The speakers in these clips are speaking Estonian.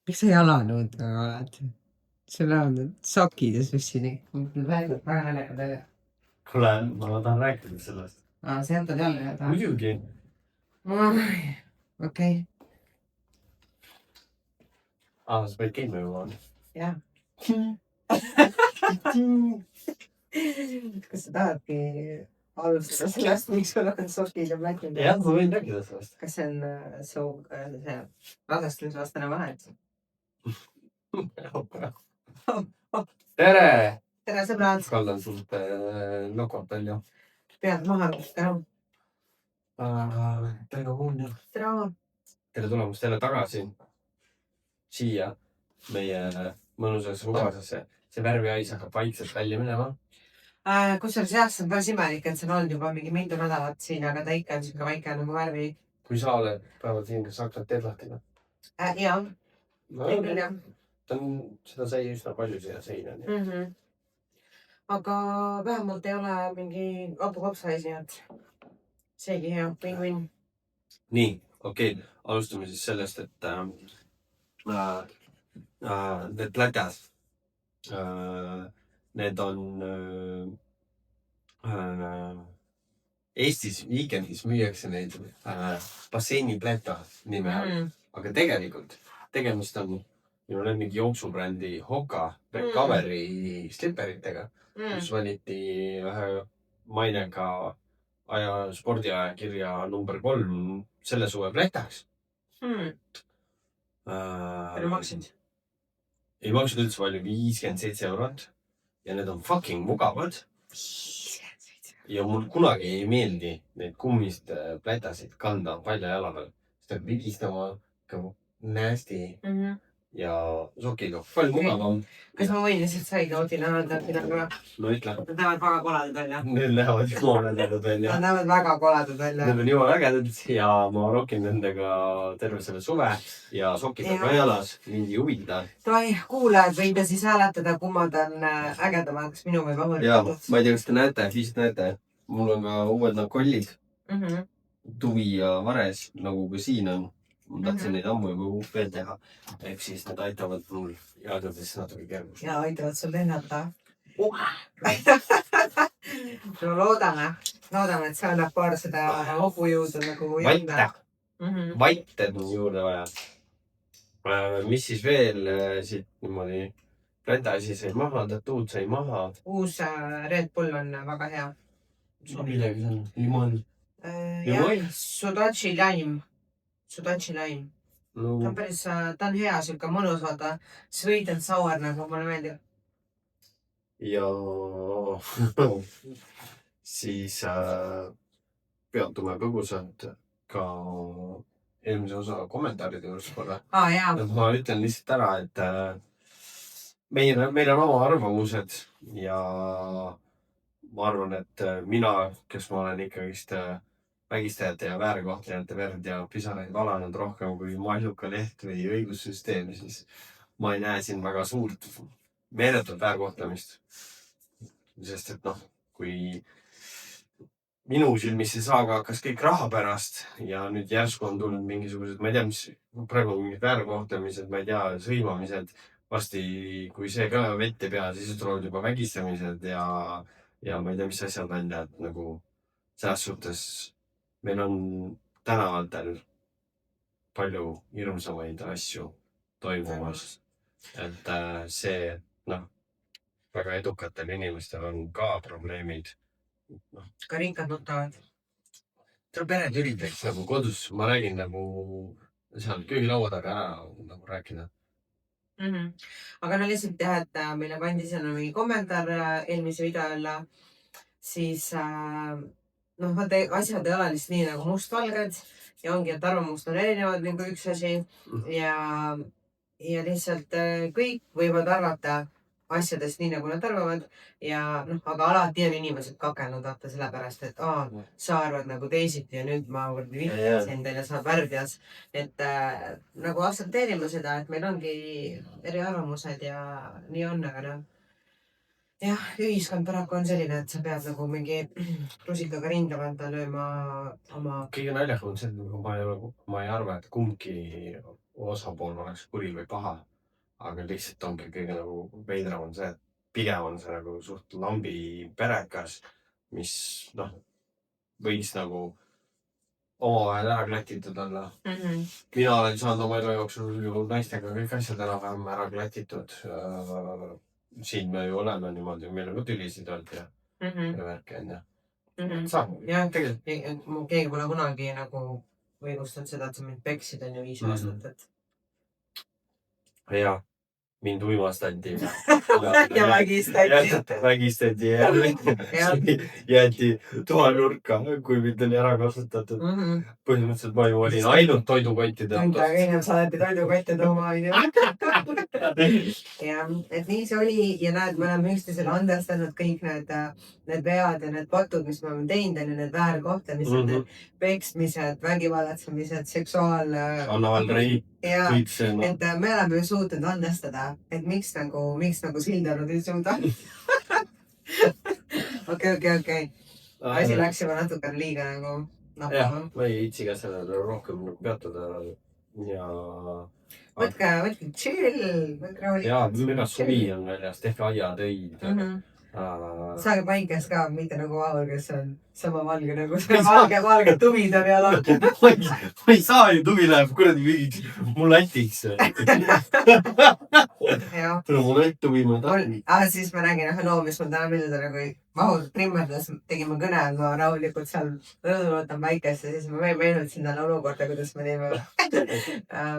Miks sa jalanõudega oled? Sul on sokid ja sussi väga naljakad välja. Kuule, ma tahan rääkida sellest. Sa jätad jälle jääda? Muidugi. Okei. Sa pead käima juba. Jah. Kas sa tahadki alustada sellest, miks sul on sokid ja plätid? Jah, ma võin rääkida sellest. Kas see on su rasestumisvastane vahend? Tere! Tere, sõbrad! Kallan sult lokot välja. Pead maha võtta. Tere, Uunja. Tere, Aavo! Tere tulemast jälle tagasi siia meie mõnusasse mugavasesse. See värvihais hakkab vaikselt välja minema. Kusjuures jah, see on päris imelik, et see on olnud juba mingi mitu nädalat siin, aga ta ikka on siuke väike nagu värvi. Kui sa oled päeval siin, kas sa hakkad teed lahti? Jah. Küll jah. Seda sai üsna palju siia seina. Aga vähemalt ei ole mingi abu kopsahais, nii et seegi hea. Win-win. Nii, okei. Alustame siis sellest, et need plätad, need on Eestis Weekendis müüakse neid basseini pläta nime all. Aga tegelikult tegemist on minu lemmigi jooksubrändi Hoka Recovery slipperitega, kus valiti ühe mainega spordiajakirja number 3 selle suve plätaks. Palju maksid? Ei maksud üldse palju, 57 eurot ja need on fucking mugavad. 57. Ja mul kunagi ei meeldi neid kummist plätasid kanda palja jala peal. Seda vigistama, nasty ja sokiga. Palju mugavam. Kas ma võin lihtsalt saida Odile öelda, et mida ka? No ütle. Nad näevad väga koledad välja. Need lähevad jumala välja. Nad näevad väga koledad välja. Need on jumala ägedad ja ma rokin nendega terve selle suve ja sokid on ka jalas. Mind ei huvita. Kuulajad võite siis hääletada, kummad on ägedamad, kas minu või Vahuri. Jaa, ma ei tea, kas te näete, vist näete. Mul on ka uued nakollid. Tuvi ja vares, nagu ka siin on. Ma tahtsin neid ammu juba veel teha. Ehk siis need aitavad mul jalgadesse natuke kergust. Ja aitavad sul lennata. No loodame, et see annab paar seda hobujõudu nagu jõuda. Vaited on juurde vaja. Mis siis veel siit niimoodi plätasi sai maha, tatuud sai maha. Uus Red Bull on väga hea. Millega see on? Limon? Jah, Sudachi Lime. Ta on päris, ta on hea, siuke mõnus, vaata, sweet and sour, nagu mulle meeldib. Ja siis peatume põgusalt ka eelmise osa kommentaaride juures korra. Ma ütlen lihtsalt ära, et meil on oma arvamused ja ma arvan, et mina, kes ma olen ikkagist vägistajate ja väärkohtlejate verd ja pisaraid valanud rohkem kui Maljuka Leht või õigussüsteem, siis ma ei näe siin väga suurt meeletut väärkohtlemist. Sest et kui minu silmis see saaga hakkas kõik raha pärast ja nüüd järsku on tulnud mingisugused, ma ei tea, mis praegu mingid väärkohtlemised, ma ei tea, sõimamised, vasti kui see ka vett ei pea, siis tulevad juba vägistamised ja ma ei tea, mis asjad välja, et nagu selles suhtes meil on tänavatel palju hirmsamaid asju toimumas, et see, väga edukatel inimestel on ka probleemid. Ka rinkad nutavad. Pered üritaks nagu kodus, ma räägin nagu seal köögilaua taga ära nagu rääkida. Aga no lihtsalt teha, et meile pandi seal mingi kommentaar eelmise video alla, siis asjad ei ole lihtsalt nii nagu mustvalged ja ongi, et arvamust on erinevad nagu üks asi ja lihtsalt kõik võivad arvata asjadest nii, nagu nad arvavad ja aga alati on inimesed kakelnud vaata sellepärast, et sa arvad nagu teisiti ja nüüd ma vihtasin teile, saab värdjas. Et nagu aktsepteerime seda, et meil ongi eriarvamused ja nii on, aga jah, ühiskond paraku on selline, et sa pead nagu mingi rusikaga rinda vanda lööma oma... Kõige naljakam on see, et ma ei arva, et kumbki osapool oleks kuri või paha, aga lihtsalt ongi kõige nagu veidram on see, et pigem on see nagu suht lambi perekas, mis võiks nagu omavahel ära klatitud olla. Mina olen saanud oma elu jooksul ju naistega kõik asjad enam-vähem ära klatitud. Siin me ju oleme niimoodi, meil on ka tülisid olnud ja värki on ja. Jah, tegelikult keegi pole kunagi nagu õigustanud seda, et sa mind peksid on ju 5 aastat, et. Ja mind uimastati. Ja vägistati ja jäeti toanurka, kui mind oli ära kasutatud. Põhimõtteliselt ma ju olin ainult toidukottide. Kõigem saadeti toidukotte tooma, on ju. Ja, et nii see oli ja näed, me oleme üksteisele andestanud kõik need vead ja need patud, mis me oleme teinud, on ju, need väärkohtlemised, need peksmised, vägivallatsemised, Analrei. Ja, et me oleme ju suutnud andestada, et miks nagu Sildarud ei suuda. Okei. Asi läks juba natukene liiga nagu jah, ma ei itsi ka sellele rohkem peatuda ja võtke chill, võtke rahulikult. jaa, minu suvi on väljas, tehke aiatöid. Saage paikes ka, mitte nagu Vahur, kes on sama valge nagu see valge tuvid on ja lahti. Ma ei saa ju, tuvi läheb kuradi mingiks mulatiks. Tule mulett tuvi ma tahan. Siis ma räägin loo, mis mul täna meelde tuli, kui Vahur trimmerdas, tegime kõne, ma rahulikult seal rõdul võtan päikest ja siis ma meenutasin talle olukorda, kuidas me teeme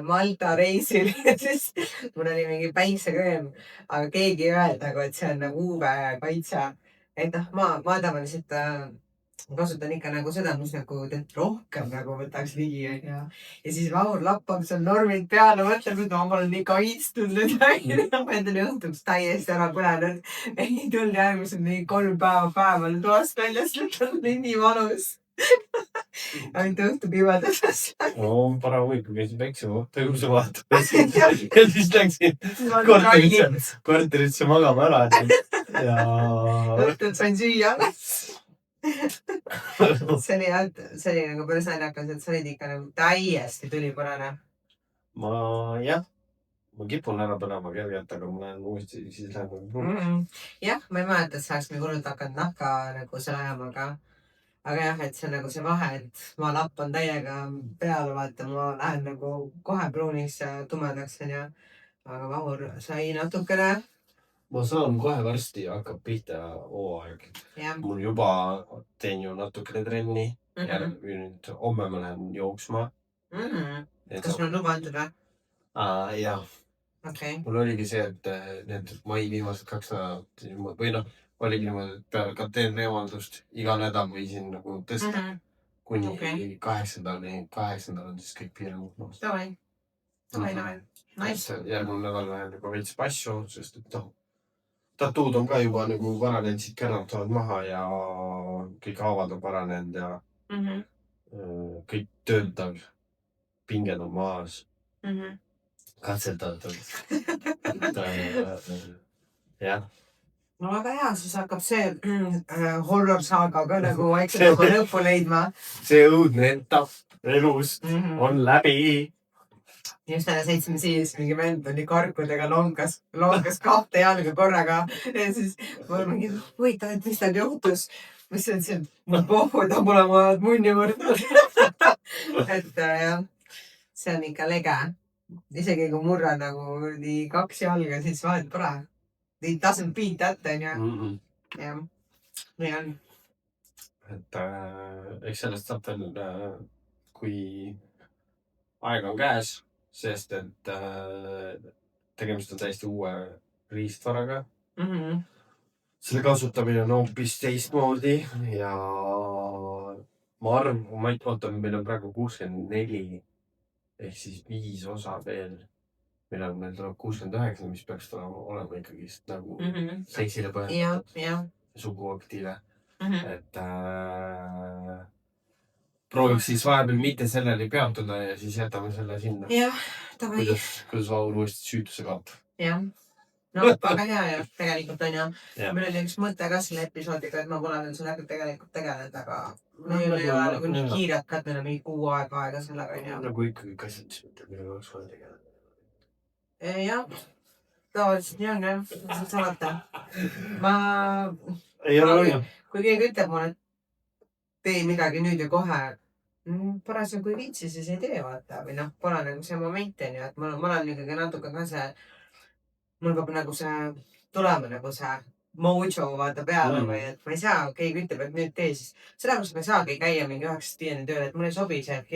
Malta reisil ja siis mul oli mingi päiksekrööm, aga keegi ei öelnud nagu, et see on nagu UV-kaitse. Et ma tavaliselt kasutan ikka nagu seda, mis nagu rohkem nagu võtaks ligi. Ja siis Vahur lappab seal normid peale, mõtleb, et ma olen nii kaitstud nüüd. Ma endale õhtuks täiesti ära põlenud. Ei tulnud järgmised nii 3 päeval toast väljast, et on nii valus. Ainult õhtu pimedases. Parem hoiku käisin päiksema, tõusu vaatamas. Ja siis läksin korterisse magama ära. Õhtul sain süüa. See oli nagu päris naljakas, et sa olid ikka nagu täiesti tülipõrane. Ma kipun ära põlema kergelt, aga ma lähen uuesti, siis lähen. Jah, ma ei mäleta, et sa oleks nagu hullult hakanud nahka nagu selle ajama, aga jah, et see on nagu see vahe, et ma lappan täiega peale, vaata, ma lähen nagu kohe pruuniks ja tumedaks, on ju. Aga Vahur sai natukene. Ma saan kohe varsti hakkab pihta hooaeg. Mul juba teen ju natukene trenni ja nüüd homme ma lähen jooksma. Kas mul on luba antud või? Jah. Mul oligi see, et need mai viimased 2 nädalat või oligi niimoodi, et peale kateedri eemaldust iga nädal võisin nagu tõsta kuni 8. on siis kõik piirangud. Davai. Järgmine nädal lähen nagu veits passu, sest et tatuud on ka juba nagu paranenud, siit kärnatavad maha ja kõik haavad on paranenud ja kõik töötav, pinged on maas, katsetatud. Jah. No väga hea, siis hakkab see horror saaga ka nagu vaikselt oma lõppu leidma. See õudne etapp elus on läbi. Just täna sõitsime siis, mingi vend oli karkudega lonkas 2 jalga korraga ja siis ma mingi, huvitav, et mis tal juhtus. Mis see ütlesin, ma pohhu, ta pole mu munni võrdnud. Et jah, see on ikka lege. Isegi kui murrad nagu 2 jalga, siis vahet pole. It doesn't beat that, on ju. Jah, nii on. Et eks sellest saab veel, kui aeg on käes. Sest, et tegemist on täiesti uue riistvaraga. Selle kasutamine on hoopis teistmoodi ja ma arvan, meil on praegu 64 ehk siis 5 osa veel, millal meil tuleb 69, mis peaks olema ikkagi nagu seksile põhjendatud suguaktiile. Et prooviks siis vahepeal mitte sellele peatuda ja siis jätame selle sinna. Jah, tavai. Kuidas Vahur uuesti süütuse kaob. Jah. no aga hea ja tegelikult on ju, meil oli üks mõte ka selle episoodiga, et ma pole veel sellega tegelikult tegelenud, aga meil ei ole nagu nii kiiret ka, et meil on mingi 6 aega sellega on ju. Nagu ikkagi kasvatas, millega oleks vaja tegeleda. Jah, tavaliselt nii on jah, mis sa salata. Kui keegi ütleb mulle, et tee midagi nüüd ja kohe, parasjagu ei viitsi, siis ei tee vaata või noh, pole nagu see moment on ju, et ma olen ikkagi natuke ka see, mul peab nagu see tulema nagu see mojo vaata peale või et ma ei saa, keegi ütleb, et nüüd tee siis. Sellepärast ma ei saagi käia mingi 9-5 tööl, et mulle ei sobi see, et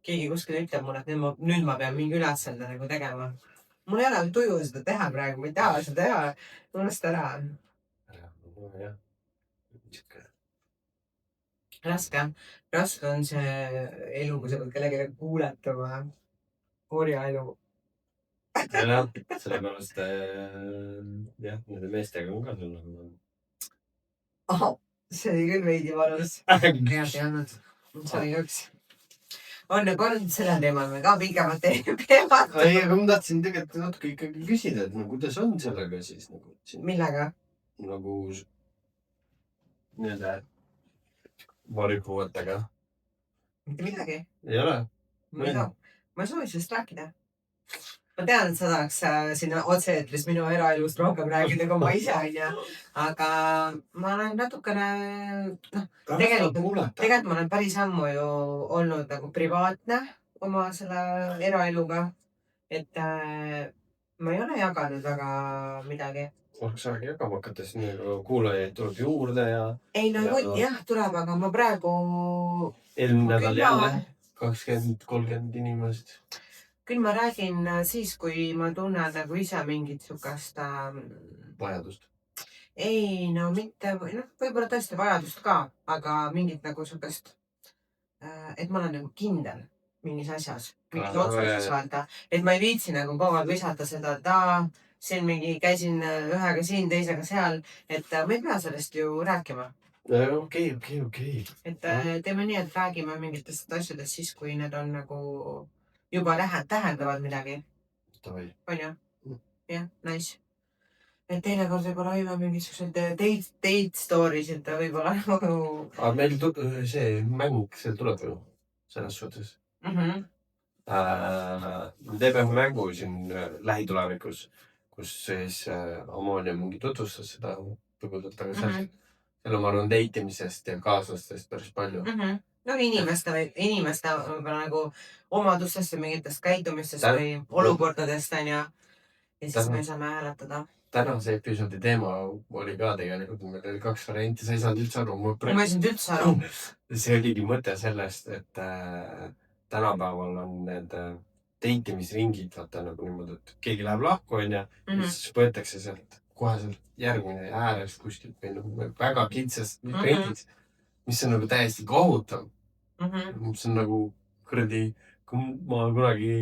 keegi kuskil ütleb mulle, et nüüd ma pean mingi ülesande nagu tegema. Mul ei ole tuju seda teha praegu, ma ei taha seda teha, unusta ära. Raske on see elu, kui sa pead kellelegi kuuletama. Orjaelu. jah, sellepärast jah, nende meestega on ka sul nagu. See oli küll veidi valus. Head ei olnud. See oli üks. On sellel teemal me ka pikemalt teemat. Ei, aga ma tahtsin tegelikult natuke ikkagi küsida, et no kuidas on sellega siis nagu. Millega? Nagu nende varipuvõttega. Mitte midagi. Ei ole? Ma ei soovi sellest rääkida. Ma tean, et sa tahaks sinna otse-eetris minu eraelust rohkem rääkida kui ma ise, on ju. Aga ma olen natukene, tegelikult ma olen päris ammu ju olnud nagu privaatne oma selle eraeluga. Et ma ei ole jaganud väga midagi. Oleks aeg jagama hakata, siis nagu kuulajaid tuleb juurde ja... Ei, no jah, tuleb, aga ma praegu... Eelmine nädal jälle 20-30 inimesed. Küll ma räägin siis, kui ma tunnen nagu ise mingit sukast... Vajadust? Ei, no mitte... Võib-olla tõesti vajadust ka, aga mingit nagu sukast... Et ma olen nagu kindel mingis asjas, mingis otsustes vaata. Et ma ei viitsi nagu kogu aeg visata seda, et siin mingi käisin ühega siin, teisega seal, et ma ei pea sellest ju rääkima. Okei. Et teeme nii, et räägime mingitest asjadest siis, kui need on nagu juba tähendavad midagi. On ju? Jah, nice. Et teinekord võib-olla võime mingisugused date story'sid võib-olla nagu... Aga meil see mäng, see tuleb ju selles suhtes. Me teeme mängu siin lähitulevikus, kus siis Amonia mingi tutvustas seda põgudelt, aga seal on arvan deitimisest ja kaaslastest päris palju. No inimeste võib-olla nagu omadustest või mingitest käitumistest või olukordadest on ja siis me saame hääletada. Tänase episoodi teema oli ka tegelikult, meil oli 2 varianti, sa ei saanud üldse aru. Ma ei saanud üldse aru. See oligi mõte sellest, et tänapäeval on need deitimisringid, vaata nagu niimoodi, et keegi läheb lahku ja siis võetakse sealt kohe sealt järgmine äärest kuskilt või nagu väga kitsast ringid, mis on nagu täiesti kohutav. Mis on nagu kuradi, kui ma kunagi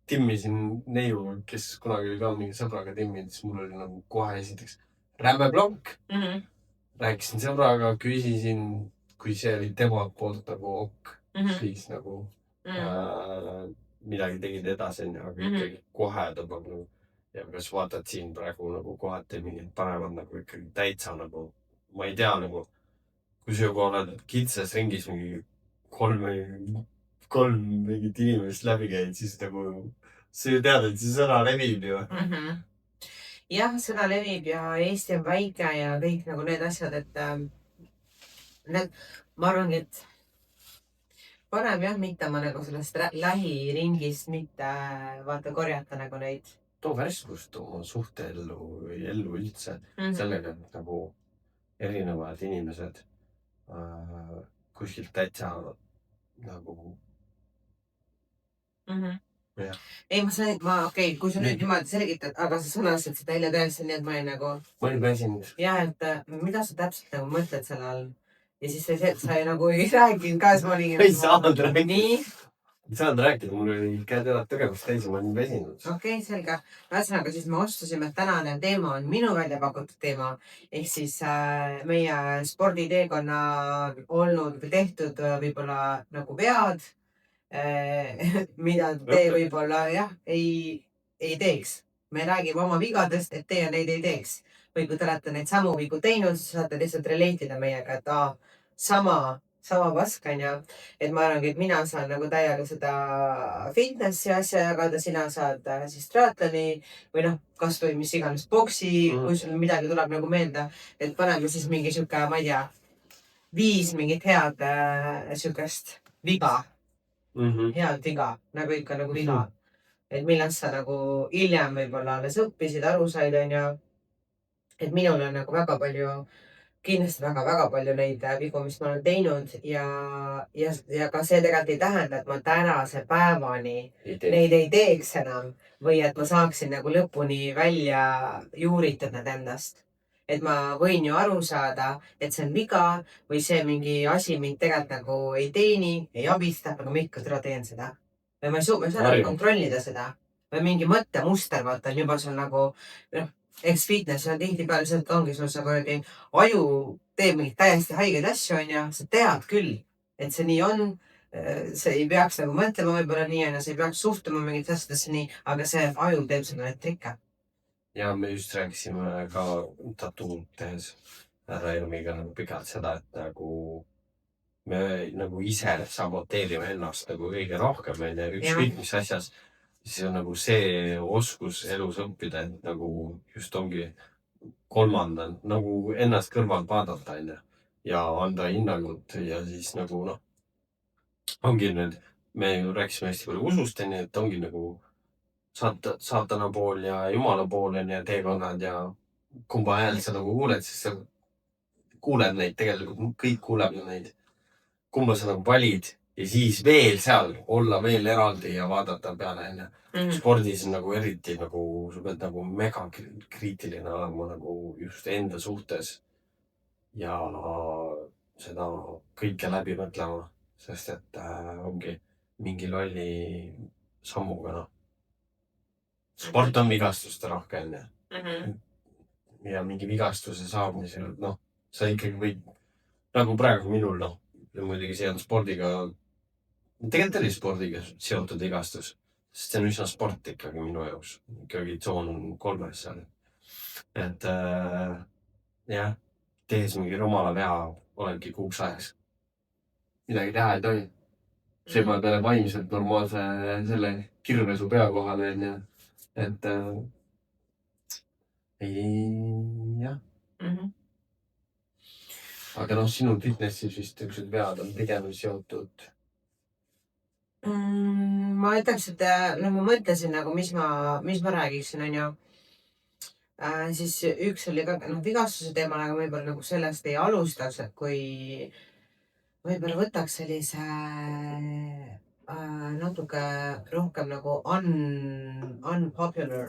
timmisin neiuga, kes kunagi oli ka mingi sõbraga timminud, siis mul oli nagu kohe esiteks räme plonk. Rääkisin sõbraga, küsisin, kui see oli tema poolt nagu ok, siis nagu midagi tegid edasi, aga ikkagi kohe tõmbab nagu ja kas vaatad siin praegu nagu kohati mingid panevad nagu ikkagi täitsa nagu, ma ei tea nagu, kui sa juba oled kitsas ringis mingi 3 mingit inimest läbi käid, siis nagu sa ju tead, et see sõna levib ju. Jah, sõna levib ja Eesti on väike ja kõik nagu need asjad, et ma arvangi, et parem jah, mitte ma nagu sellest lähiringist mitte vaata korjata nagu neid. Too värskust oma suhteellu või ellu üldse sellega, et nagu erinevad inimesed kuskilt täitsa nagu Ei, okei, kui sa nüüd niimoodi selgitad, aga sa sõnasid seda eile tõesti, nii et ma olin nagu... Ma olin väsinud. Jah, et mida sa täpselt nagu mõtled selle all? Ja siis sa nagu ei rääkinud ka, siis ma olin... Ei saanud rääkida. Nii? Ei saanud rääkida, mul oli käed elad tegevust täis ja ma olin väsinud. Okei, selge. Ühesõnaga siis me otsustasime, et tänane teema on minu välja pakutud teema. Ehk siis meie sporditeekonna olnud või tehtud võib-olla nagu vead, mida te võib-olla jah, ei teeks. me räägime oma vigadest, et teie neid ei teeks. Või kui te olete neid samu vigu teinud, siis saate lihtsalt relate ida meiega, et sama pask onju. Et ma arvangi, et mina saan nagu täiega seda fitnessi asja jagada, sina saad siis triatloni või noh, kasvõi mis iganes boksi, kui sul midagi tuleb nagu meelde, et paneme siis mingi sihuke, ma ei tea, 5 mingit head siukest viga. Head viga, nagu ikka nagu viga. Et millest sa nagu hiljem võib-olla alles õppisid, aru said, onju. Et minul on nagu väga palju, kindlasti väga-väga palju neid vigu, mis ma olen teinud ja ka see tegelikult ei tähenda, et ma tänase päevani neid ei teeks enam või et ma saaksin nagu lõpuni välja juuritud need endast. Et ma võin ju aru saada, et see on viga või see mingi asi mind tegelikult nagu ei teeni, ei abista, aga ma ikka teen seda. Või ma ei saa nagu kontrollida seda. Või mingi mõttemuster, vaata, on juba sul nagu, noh, eks fitness on tihtipeale see, et ongi sul see aju teeb mingit täiesti haigeid asju, onju, sa tead küll, et see nii on. See ei peaks nagu mõtlema võib-olla nii, onju, sa ei peaks suhtuma mingit asjadesse nii, aga see aju teeb sulle neid trikke. Ja me just rääkisime ka tattoo tehes härra Elmiga nagu pikalt seda, et nagu me nagu ise saboteerime ennast nagu kõige rohkem, onju, ükskõik mis asjas. Siis on nagu see oskus elus õppida, et nagu just ongi kolmandal, nagu ennast kõrvalt vaadata, onju, ja anda hinnangut ja siis nagu noh, ongi nüüd, me ju rääkisime hästi palju usust, onju, et ongi nagu saatana pool ja jumala pool onju, teekonnad ja kumba häält sa nagu kuuled, siis sa kuuled neid tegelikult, kõik kuuleb ju neid, kumba sa nagu valid. Ja siis veel seal olla veel eraldi ja vaadata peale enne. Spordis on nagu eriti nagu, sa pead nagu mega kriitiline olema nagu just enda suhtes ja seda kõike läbi mõtlema, sest et ongi mingi lolli sammuga, noh. Sport on vigastuste rohke, ja mingi vigastuse saamisel, noh, sa ikkagi võid, nagu praegu minul, noh, ja muidugi see on spordiga, tegelikult oli spordiga seotud vigastus, sest see on üsna sport ikkagi minu jaoks, ikkagi tsoon on 3 seal. Et jah, tehes mingi rumala vea, olengi kuuks ajaks. Midagi teha ei tohi. See ma peale vaimselt normaalse selle kirvesu pea kohale, et jah. Aga noh, sinu fitnessis vist üksed vead on pigem seotud. Ma ütleks, et no ma mõtlesin nagu, mis ma räägiksin, onju. Siis üks oli ka vigastuse teemal, aga võib-olla nagu sellest ei alustaks, et kui võib-olla võtaks sellise natuke rohkem nagu unpopular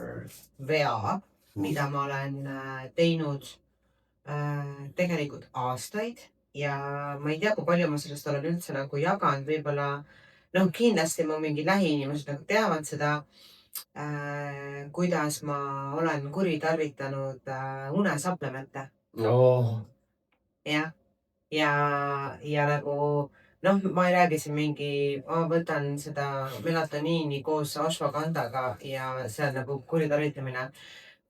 vea, mida ma olen teinud tegelikult aastaid ja ma ei tea, kui palju ma sellest olen üldse nagu jaganud, võib-olla noh, kindlasti mu mingi lähiinimesed nagu teavad seda, kuidas ma olen kuritarvitanud unesaplemente. Jah, ja nagu noh, ma ei räägi siin mingi, ma võtan seda melatoniini koos ashwagandaga ja see on nagu kuritarvitamine,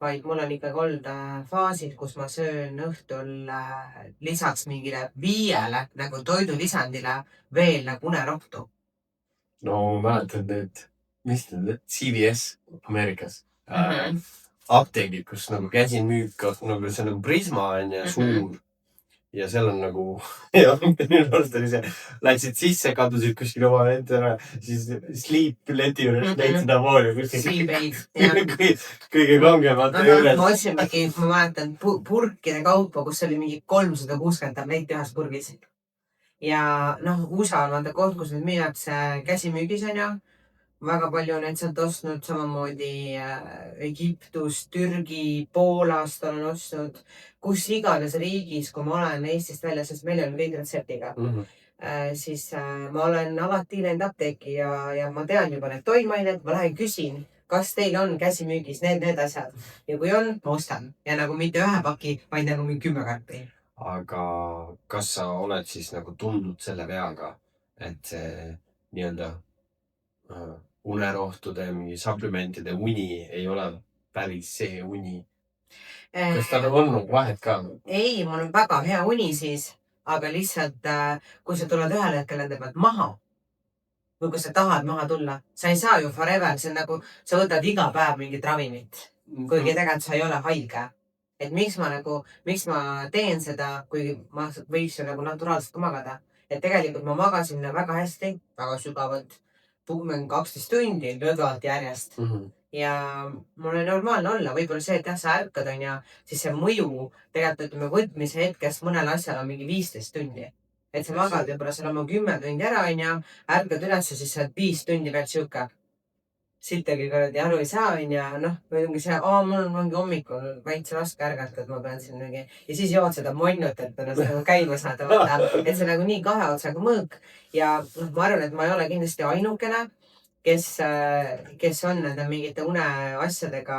vaid mul on ikkagi olnud faasid, kus ma söön õhtul lisaks mingile 5 nagu toidulisandile veel nagu unerohtu. No ma mäletan need, mis need CVS Ameerikas apteegid, kus nagu käsimüük, nagu see on Prisma on ja suur ja seal on nagu ja minu arust oli see, läksid sisse, kadusid kuskil oma ette ära, siis Sleep leti juures leid seda vooli kõige kangemate juures. Ma ostsin mingi, ma mäletan purkide kaupa, kus oli mingi 360 tabletti ühes purgis. Ja noh, USA on vaata koht, kus need müüakse käsimüügis on ju. Väga palju on neid sealt ostnud, samamoodi Egiptus, Türgi, Poolast olen ostnud, kus iganes riigis, kui ma olen Eestist välja, sest meil on kõik retseptiga, siis ma olen alati läinud apteeki ja ma tean juba need toimeained, ma lähen küsin, kas teil on käsimüügis need asjad ja kui on, ma ostan ja nagu mitte 1 paki, vaid nagu mingi 10 karpi. Aga kas sa oled siis nagu tundnud selle veaga, et see nii-öelda unerohtude, mingi supplementide uni ei ole päris see uni? Kas tal on vahet ka? Ei, mul on väga hea uni siis, aga lihtsalt kui sa tuled ühel hetkel nende pealt maha või kui sa tahad maha tulla, sa ei saa ju forever, see on nagu, sa võtad iga päev mingit ravimit, kuigi tegelikult sa ei ole haige. Et miks ma teen seda, kuigi ma võiks ju nagu naturaalselt ka magada. Et tegelikult ma magasin väga hästi, väga sügavalt, 12 tundi lõdvalt järjest. Ja mul oli normaalne olla, võib-olla see, et jah, sa ärkad on ja siis see mõju tegelikult ütleme võtmise hetkest mõnel asjal on mingi 15 tundi. Et sa magad võib-olla seal oma 10 tundi ära on ja ärkad üles ja siis sa oled 5 tundi veel siuke. Sittagi kuradi aru ei saa on ja noh, või ongi see, mul on mingi hommikul väikse raske ärgata, et ma pean siin mingi ja siis jood seda monnut, et nagu käima saada võtta. Et see nagu nii kahe otsaga mõõk ja ma arvan, et ma ei ole kindlasti ainukene, kes on nende mingite uneasjadega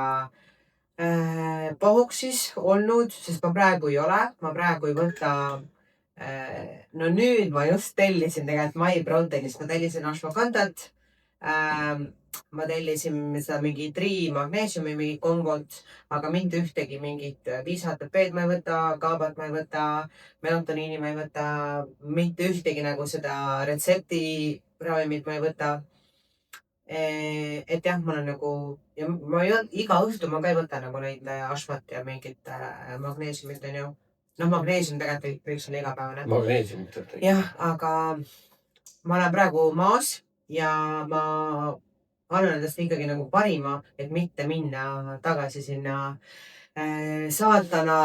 pahuksis olnud, sest ma praegu ei ole, ma praegu ei võta. No nüüd ma just tellisin tegelikult MyProteinist, ma tellisin ashwagandat. Ma tellisin seda mingi magneesiumi mingi kombot, aga mitte ühtegi mingit 5 ATP-d ma ei võta, GABA-t ma ei võta, melatoniini ma ei võta, mitte ühtegi nagu seda retsepti ravimit ma ei võta. Et jah, mul on nagu ja ma iga õhtu ma ka ei võta nagu neid ashvat ja mingit magneesiumit on ju. Noh, magneesium tegelikult võiks olla igapäevane. Magneesiumit. Jah, aga ma olen praegu maas ja ma annan endast ikkagi nagu parima, et mitte minna tagasi sinna saatana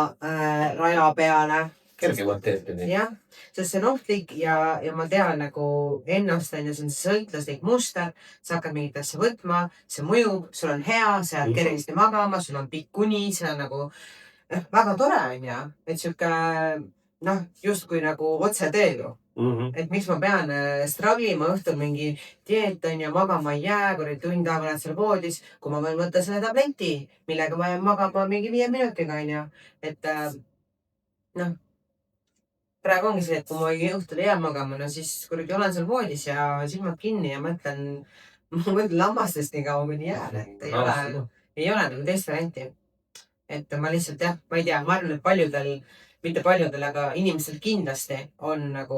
raja peale. Kergemat teed pidi. Jah, sest see on ohtlik ja ma tean nagu ennast on ja see on sõltlaslik muster, sa hakkad mingit asja võtma, see mõjub, sul on hea, sa jääd kergesti magama, sul on pikk uni, see on nagu väga tore on ja, et siuke noh, justkui nagu otse teel ju. Et miks ma pean straglima õhtul mingi dieet on ja magama ei jää, kui tund aega oled seal voodis, kui ma võin võtta selle tableti, millega ma jään magama mingi 5 minutiga on ja, et noh, praegu ongi see, et kui ma õhtul ei jää magama, no siis kuradi olen seal voodis ja silmad kinni ja mõtlen lammastest nii kaua kuni jään, et ei ole nagu teist varianti. Et ma lihtsalt jah, ma ei tea, ma arvan, et paljudel, mitte paljudel, aga inimestel kindlasti on nagu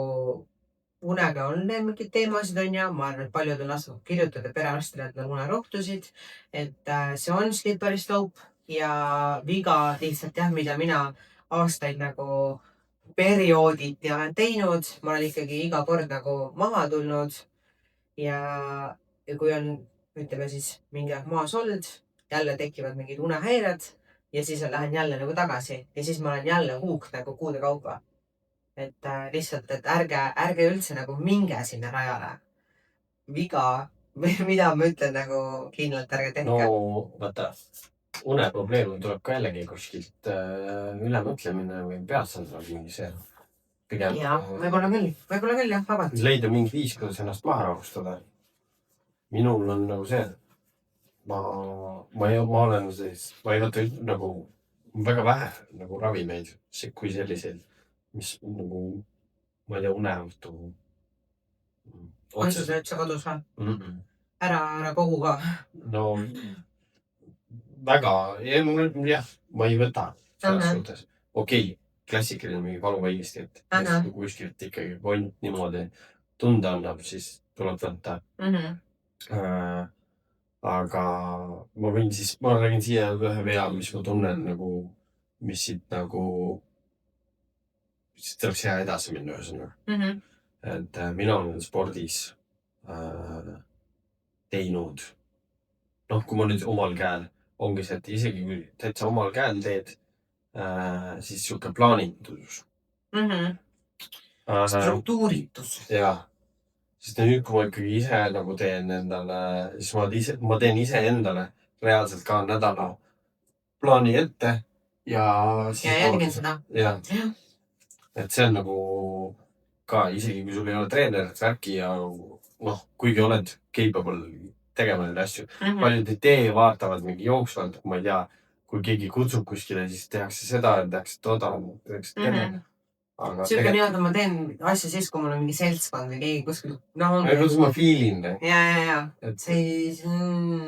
unega on mingid teemasid on ja ma arvan, et paljudel lasub kirjutada perearstile, et nad unerohtusid, et see on slippery slope ja viga lihtsalt jah, mida mina aastaid nagu periooditi olen teinud, ma olen ikkagi iga kord nagu maha tulnud ja kui on, ütleme siis mingi aeg maas olnud, jälle tekivad mingid unehäired ja siis lähen jälle nagu tagasi ja siis ma olen jälle huukt nagu kuude kaupa. Et lihtsalt, et ärge üldse nagu minge sinna rajale. Viga, mida ma ütlen nagu kindlalt ärge tehke. No vaata, uneprobleem tuleb ka jällegi kuskilt ülemõtlemine või peast on mingi see. Pigem, ja, võib-olla küll jah, vabalt. Leida mingi viis, kuidas ennast maha rahustada. Minul on nagu see, ma olen siis, ma ei võta nagu väga vähe nagu ravimeid, kui selliseid, mis nagu, ma ei tea, uneõhtu. On sul see üldse kodus või? Ära kogu ka? No väga, jah, ma ei võta selles suhtes. Okei, klassikaline mingi valuvõigisti, et kuskilt ikkagi kont niimoodi tunda annab, siis tuleb võtta. Aga ma räägin siia ühe vea, mis ma tunnen nagu, mis siit nagu, siit oleks hea edasi minna ühesõnaga. Et mina olen spordis teinud, noh, kui ma nüüd omal käel, ongi see, et isegi kui täitsa omal käel teed, siis siuke plaanitus. Struktuuritus. Jah. Sest nüüd, kui ma ikkagi ise nagu teen endale, siis ma teen ise endale reaalselt ka nädala plaani ette ja jälgin seda. Jah. Et see on nagu ka, isegi kui sul ei ole treenerit värki ja noh, kuigi oled capable tegema neid asju. Paljud ei tee, vaatavad mingi jooksvalt, ma ei tea, kui keegi kutsub kuskile, siis tehakse seda, tehakse toda, tehakse Siuke nii-öelda ma teen asja siis, kui mul on mingi seltskond või keegi kuskil. Kuidas ma feelin? Ja. See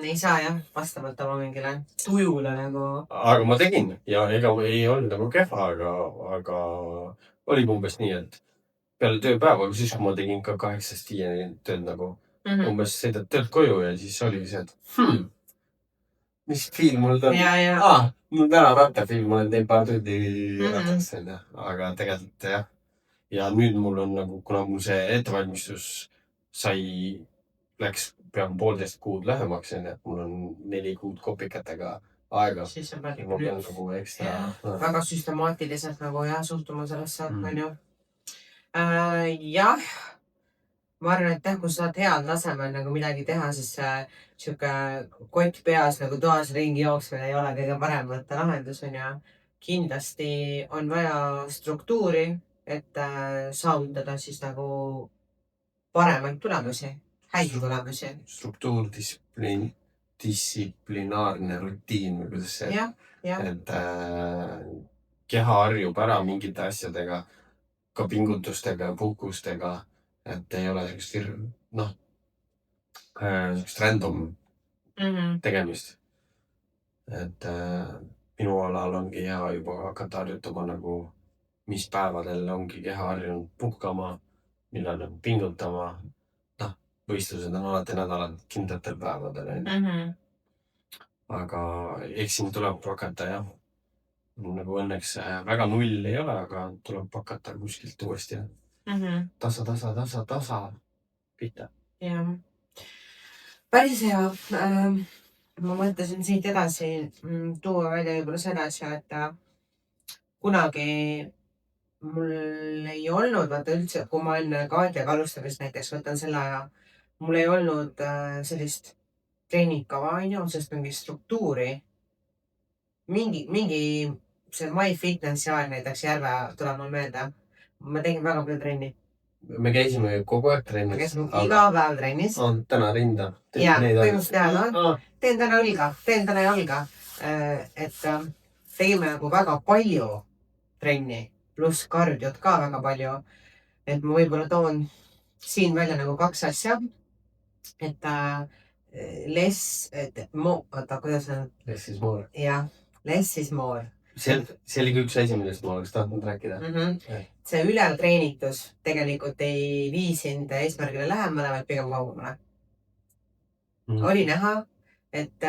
ei saa jah, vastavalt oma mingile tujule nagu. Aga ma tegin ja ega ei olnud nagu kehva, aga oligi umbes nii, et peale tööpäeva, siis kui ma tegin ka 8-5 tööd nagu umbes sõidad töölt koju ja siis oligi see, et mis film mul on? Mul on täna rattafilm, ma olen teinud paar tundi rattast, aga tegelikult jah. Ja nüüd mul on nagu, kuna mul see ettevalmistus läks peaaegu 1,5 kuud lähemaks, et mul on 4 kuud kopikatega aega. Siis on päris ma pean nagu ekstra. Väga süstemaatiliselt nagu suhtuma sellesse, on ju. Jah. Ma arvan, et kui sa saad heal tasemel nagu midagi teha, siis siuke kott peas nagu toas ringi jooksmine ei ole kõige parem lahendus, on ju. Kindlasti on vaja struktuuri, et saavutada siis nagu paremaid tulemusi, häid tulemusi. Struktuur, distsiplinaarne rutiin, või kuidas see, et keha harjub ära mingite asjadega, ka pingutustega ja puhkustega. Et ei ole sellist random tegemist. Et minu alal ongi hea juba hakata harjutama nagu, mis päevadel ongi keha harjunud puhkama, millal pingutama. Võistlused on alati nädalad kindlatel päevadel. Aga eks siin tuleb hakata jah. Nagu õnneks väga null ei ole, aga tuleb hakata kuskilt uuesti. Tasa pihta. Jah. Päris hea. Ma mõtlesin siit edasi tuua välja võib-olla selle asja, et kunagi mul ei olnud, vaata üldse, kui ma enne kaardiaga alustamist näiteks võtan selle aja, mul ei olnud sellist treeningkava, sest mingi struktuuri. Mingi see MyFitnessi aeg näiteks Järve tuleb mul meelde. Ma tegin väga palju trenni. Me käisime kogu aeg trennis. Me käisime iga päev trennis. Täna rinda. Ja, põhimõtteliselt teada. Teen täna õlga, teen täna jalga. Et tegime nagu väga palju trenni, pluss kardiot ka väga palju. Et ma võib-olla toon siin välja nagu 2 asja. Et kuidas on? Less is more. Jah, less is more. See oli üks asi, millest ma oleks tahtnud rääkida. See ületreenitus tegelikult ei vii sind eesmärgile lähemale, vaid pigem kaugemale. Oli näha, et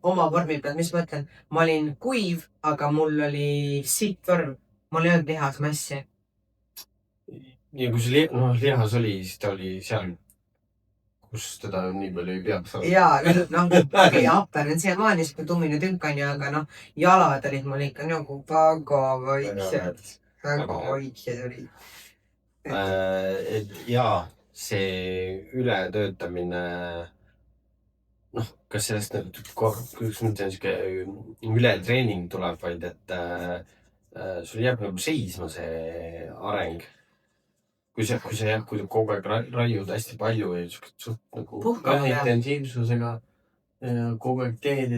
oma vormi pealt, mis ma ütlen, ma olin kuiv, aga mul oli sitt vorm. Mul ei olnud lihasmassi. Ja kui see lihas oli, siis ta oli seal, kus teda nii palju ei peaks olla. Jaa, apper on siiamaani siuke tummine tünk on ju, aga jalad olid mul ikka nagu väga vaiksed. Väga vaiksed olid. Jaa, see ületöötamine, kas sellest üks mõte on siuke ületreening tuleb, vaid et sul jääb nagu seisma see areng. Kui sa kogu aeg raiud hästi palju ja suht nagu intensiivsusega kogu aeg teed.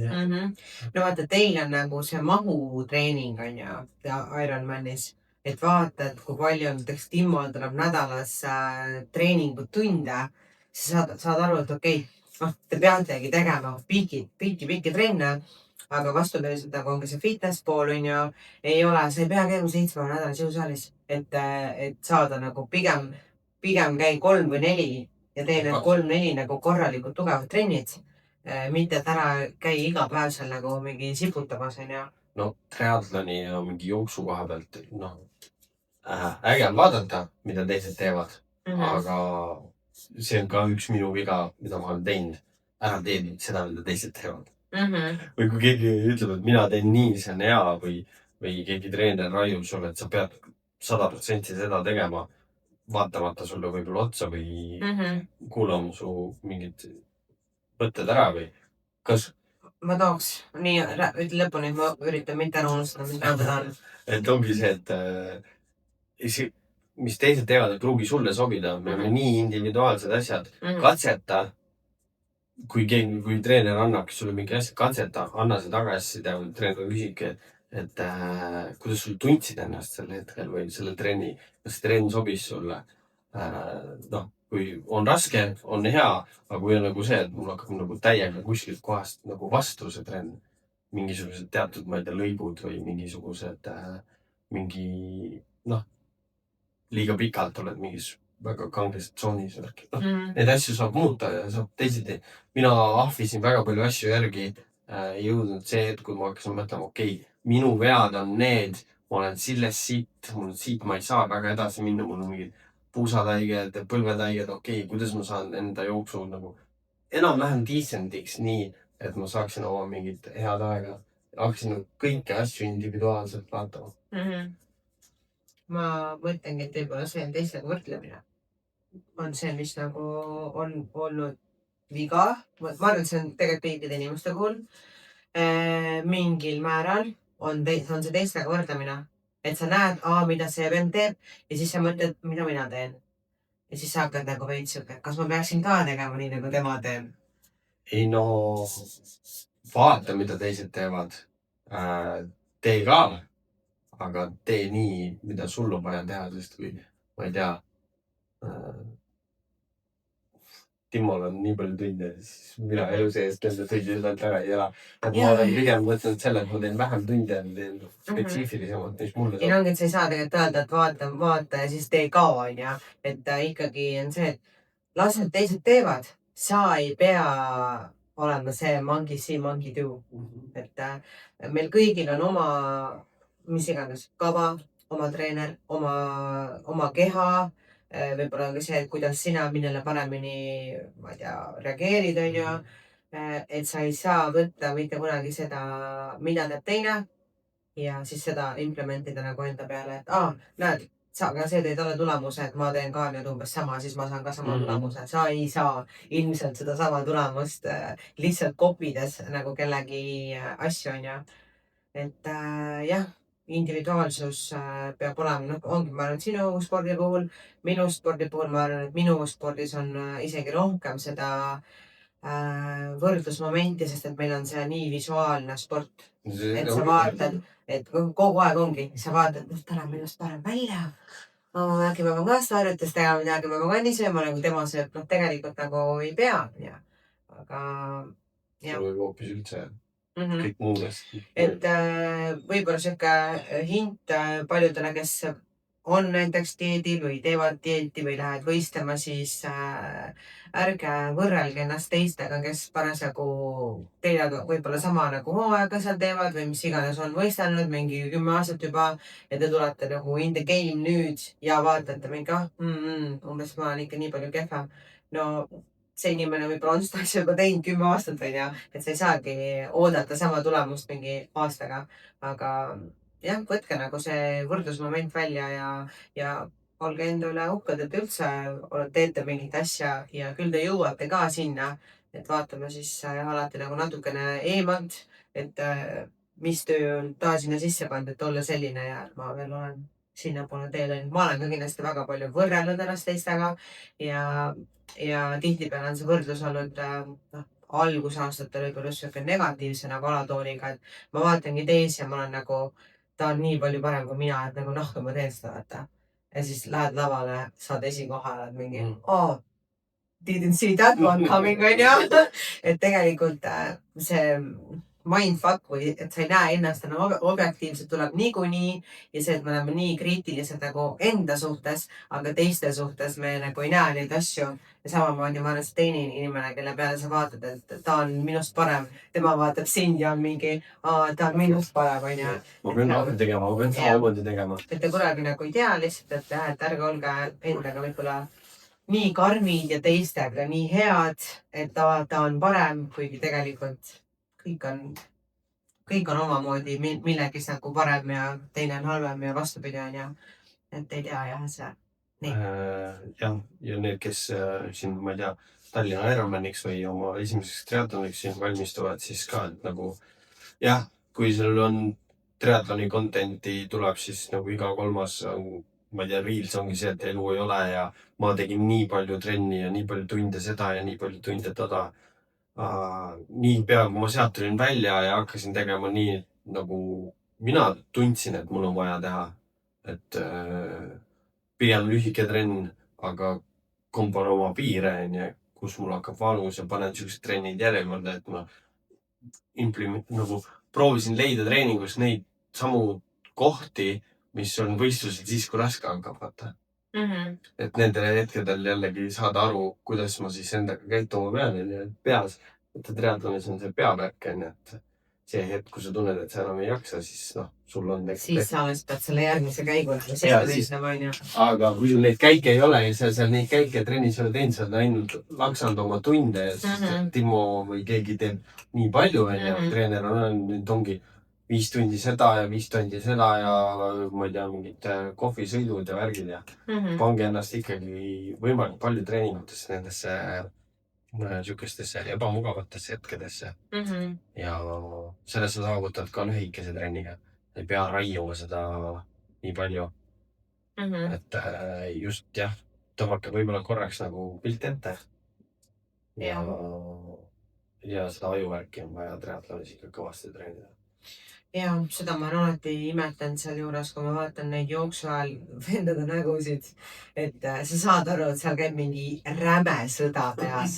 No vaata, teil on nagu see mahutreening on ju, Ironmanis, et vaatad, kui palju näiteks Timmol tuleb nädalas treeningutunde, siis saad aru, et okei, te peategi tegema pikki trenne, aga vastupidi, nagu ongi see fitness pool on ju, ei ole, sa ei pea käima 7 päeva nädalas jõusaalis, et saada nagu pigem käi 3 või 4 ja tee need 3-4 nagu korralikult tugevad trennid, mitte et ära käi iga päev seal nagu mingi siputamas on ju. No triatloni ja mingi jooksu koha pealt, äge on vaadata, mida teised teevad, aga see on ka üks minu viga, mida ma olen teinud, ära tee seda, mida teised teevad. Või kui keegi ütleb, et mina teen nii, see on hea või keegi treener raiub sulle, et sa pead 100% seda tegema, vaatamata sulle võib-olla otsa või kuulama su mingid mõtted ära või kas? Ma tooks nii lõpuni, ma üritan mitte ära unustada, mis ma tahan. Et ongi see, et mis teised teevad, et pruugi sulle sobida, me oleme nii individuaalsed asjad, katseta. Kui treener annabki sulle mingi asja katseta, anna see tagasiside, treener küsibki, et kuidas sul tundsid ennast sel hetkel või selle trenni, kas see trenn sobis sulle? Noh, kui on raske, on hea, aga kui on nagu see, et mul hakkab nagu täiega kuskilt kohast nagu vastu see trenn, mingisugused teatud, ma ei tea, lõigud või mingisugused mingi noh, liiga pikalt oled mingis väga kanges tsoonis. Neid asju saab muuta ja saab teisiti. Mina ahvisin väga palju asju järgi, jõudnud see hetk, kui ma hakkasin mõtlema, okei, minu vead on need, ma olen silles siit, mul siit ma ei saa väga edasi minna, mul on mingid puusataiged, põlvetaiged, okei, kuidas ma saan enda jooksu nagu enam-vähem decent'iks nii, et ma saaksin oma mingit head aega. Hakkasin kõiki asju individuaalselt vaatama. Ma mõtlengi, et võib-olla see on teistega võrdlemine. On see, mis nagu on olnud viga. Ma arvan, et see on tegelikult kõikide inimeste puhul. Mingil määral on see teistega võrdlemine. Et sa näed, mida see vend teeb ja siis sa mõtled, mida mina teen. Ja siis sa hakkad nagu veits siuke, kas ma peaksin ka tegema nii, nagu tema teeb? Ei no, vaata, mida teised teevad. Tee ka, aga tee nii, mida sul on vaja teha, sest kui, ma ei tea, Timmol on nii palju tunde, siis mina elu sees nende tundide pealt ära ei ela. Et ma olen pigem mõtlenud selle, et ma teen vähem tunde ja teen spetsiifilisemalt, mis mulle saab. Ei ongi, et sa ei saa tegelikult öelda, et vaata ja siis tee ka, on ju. Et ikkagi on see, et las need teised teevad. Sa ei pea olema see monkey see, monkey do. Et meil kõigil on oma, mis iganes, kava, oma treener, oma keha. Võib-olla ka see, et kuidas sina millele paremini, ma ei tea, reageerid, on ju. Et sa ei saa võtta mitte kunagi seda, mida teeb teine ja siis seda implementida nagu enda peale, et näed, sa ka see tõid alla tulemuse, et ma teen ka nüüd umbes sama, siis ma saan ka sama tulemuse. Sa ei saa ilmselt seda sama tulemust lihtsalt kopides nagu kellegi asju, on ju. Et jah, individuaalsus peab olema, ongi, ma arvan, sinu spordi puhul, minu spordi puhul, ma arvan, et minu spordis on isegi rohkem seda võrdlusmomenti, sest et meil on see nii visuaalne sport. Et sa vaatad, et kogu aeg ongi, sa vaatad, täna on minust parem välja. Äkki ma pean ka seda harjutust tegema, äkki ma pean ka nii sööma, nagu tema sööb. Tegelikult nagu ei pea. Aga jah. See võib hoopis üldse kõik muudest. Et võib-olla siuke hint paljudele, kes on näiteks dieedil või teevad dieeti või lähevad võistlema, siis ärge võrrelge ennast teistega, kes parasjagu teiega võib-olla sama nagu hooaega seal teevad või mis iganes on võistelnud mingi 10 aastat juba ja te tulete nagu in the game nüüd ja vaatate mingi, umbes ma olen ikka nii palju kehvem. No see inimene võib-olla on seda asja juba teinud 10 aastat, on ju, et sa ei saagi oodata sama tulemust mingi aastaga, aga jah, võtke nagu see võrdlusmoment välja ja olge enda üle uhked, et üldse teete mingit asja ja küll te jõuate ka sinna, et vaatame siis alati nagu natukene eemalt, et mis töö on ta sinna sisse pannud, et olla selline ja ma veel olen sinnapoole teel. Ma olen ka kindlasti väga palju võrrelnud ennast teistega ja tihtipeale on see võrdlus olnud algusaastatel võib-olla siuke negatiivse nagu alatooniga, et ma vaatangi teisi ja ma olen nagu, ta on nii palju parem kui mina, et nagu nahku ma teen seda, vaata. Ja siis lähed lavale, saad esikohale, et mingi, didn't see that one coming, on ju. Et tegelikult see mindfuck või et sa ei näe ennast enam objektiivselt tuleb niikuinii ja see, et me oleme nii kriitilised nagu enda suhtes, aga teiste suhtes me nagu ei näe neid asju. Ja samamoodi ma olen see teine inimene, kelle peale sa vaatad, et ta on minust parem. Tema vaatab sind ja on mingi, ta on minust parem, on ju. Ma pean ahvi tegema, ma pean samamoodi tegema. Et te kunagi nagu ei tea lihtsalt, et ärge olge endaga võib-olla nii karmid ja teistega nii head, et ta on parem, kuigi tegelikult kõik on omamoodi millegis nagu parem ja teine on halvem ja vastupidi, on ju. Et ei tea jah, see. Jah, ja need, kes siin, ma ei tea, Tallinna Ironmaniks või oma esimeseks triatloniks siin valmistuvad, siis ka, et nagu jah, kui sul on triatloni content'i tuleb, siis nagu iga kolmas on, ma ei tea, Reels ongi see, et elu ei ole ja ma tegin nii palju trenni ja nii palju tunde seda ja nii palju tunde toda. Nii pea, kui ma sealt tulin välja ja hakkasin tegema nii nagu mina tundsin, et mul on vaja teha, et pigem lühike trenn, aga kompan oma piire, kus mul hakkab vanus ja panen sellised trennid järjekorda, et ma nagu proovisin leida treeningus neid samu kohti, mis on võistlusel siis, kui raske hakkab, vaata. Et nendel hetkedel jällegi saada aru, kuidas ma siis endaga käituma pean, peas, et triatlonis on see peavärk, et see hetk, kui sa tunned, et sa enam ei jaksa, siis sul on siis sa alles pead selle järgmise käigu aga kui sul neid käike ei ole ja sa seal neid käike trennis ei ole teinud, sa oled ainult laksanud oma tunde ja siis Timo või keegi teeb nii palju, treener on öelnud, et ongi 5 tundi seda ja 5 tundi seda ja ma ei tea, mingid kohvisõidud ja värgid ja pange ennast ikkagi võimalikult palju treeningutesse nendesse sihukestesse ebamugavatesse hetkedesse. Ja selles sa saavutad ka lühikese trenniga. Ei pea raiuma seda nii palju. Et just jah, tõmmake võib-olla korraks nagu pilt ette. Ja seda ajuvärki on vaja triatlonis ikka kõvasti treenida. Ja seda ma olen alati imetlenud seal juures, kui ma vaatan neid jooksu ajal vendade nägusid, et sa saad aru, et seal käib mingi räme sõda peas.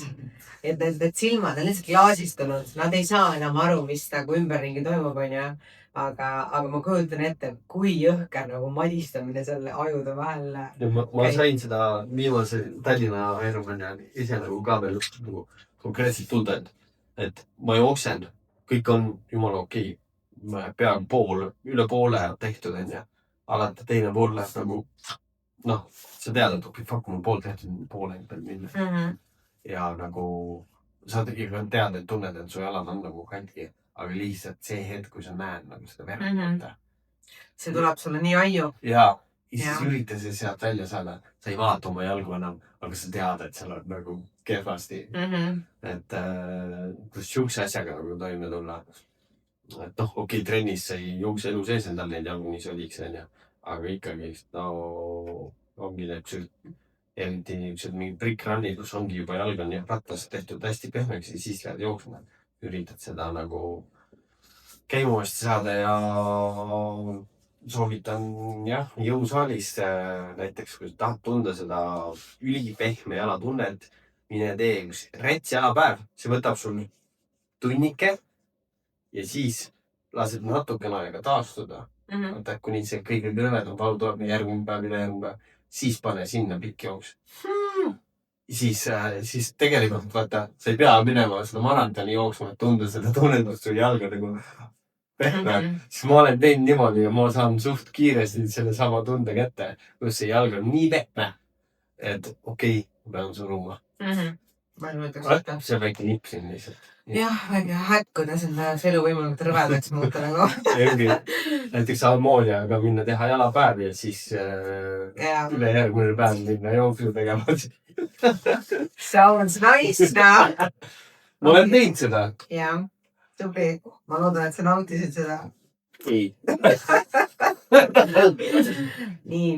Et need silmad on lihtsalt klaasistunud, nad ei saa enam aru, mis nagu ümberringi toimub, onju. Aga ma kujutan ette, kui jõhker nagu madistamine selle ajude vahel. Ma sain seda viimase Tallinna Ironmani ise nagu ka veel konkreetselt tunda, et ma jooksen, kõik on jumala okei. Peaaegu üle poole tehtud, onju. Alati teine pool läheb nagu, sa tead, et okei, fuck, mul pool tehtud, poole peal minna. Ja nagu, sa ikkagi tead, et tunned, et su jalad on nagu kanti, aga lihtsalt see hetk, kui sa näed nagu seda verd. See tuleb sulle nii aiu. Ja siis ürita see sealt välja saada. Sa ei vaata oma jalgu enam, aga sa tead, et seal on nagu kehvasti. Et kus sihukese asjaga nagu toime tulla. Et okei, trennis sa ei jookse elu sees endal neid jalgu nii sodiks, aga ikkagi ongi eriti mingid brick-run'id, kus ongi juba jalg on rattas tehtud hästi pehmeks ja siis lähed jooksma. Üritad seda nagu käimuvasti saada ja soovitan jõusaalis näiteks, kui sa tahad tunda seda ülipehme jalatunnet, mine tee üks rets jalapäev, see võtab sul tunnike ja siis lased natukene aega taastuda. Vaata, kuni see kõige kõvedam valu tuleb järgmine päev, ülejärgmine päev, siis pane sinna pikk jooks. Siis tegelikult, vaata, sa ei pea minema seda maratoni jooksma, et tunda seda tunnetust su jalga nagu pehme. Siis ma olen teinud niimoodi ja ma saan suht kiiresti selle sama tunde kätte, kus see jalg on nii pehme, et okei, ma pean suruma. See on väike nipp siin lihtsalt. Jah, väike häkk, kuidas enda elu võimalikult rõvedaks muuta nagu. Näiteks harmooniaga minna teha jalapäev ja siis ülejärgmine päev minna jooksu tegema. Sounds nice, Ma olen teinud seda. Jah, tubli. Ma loodan, et sa nautisid seda. Ei. Nii,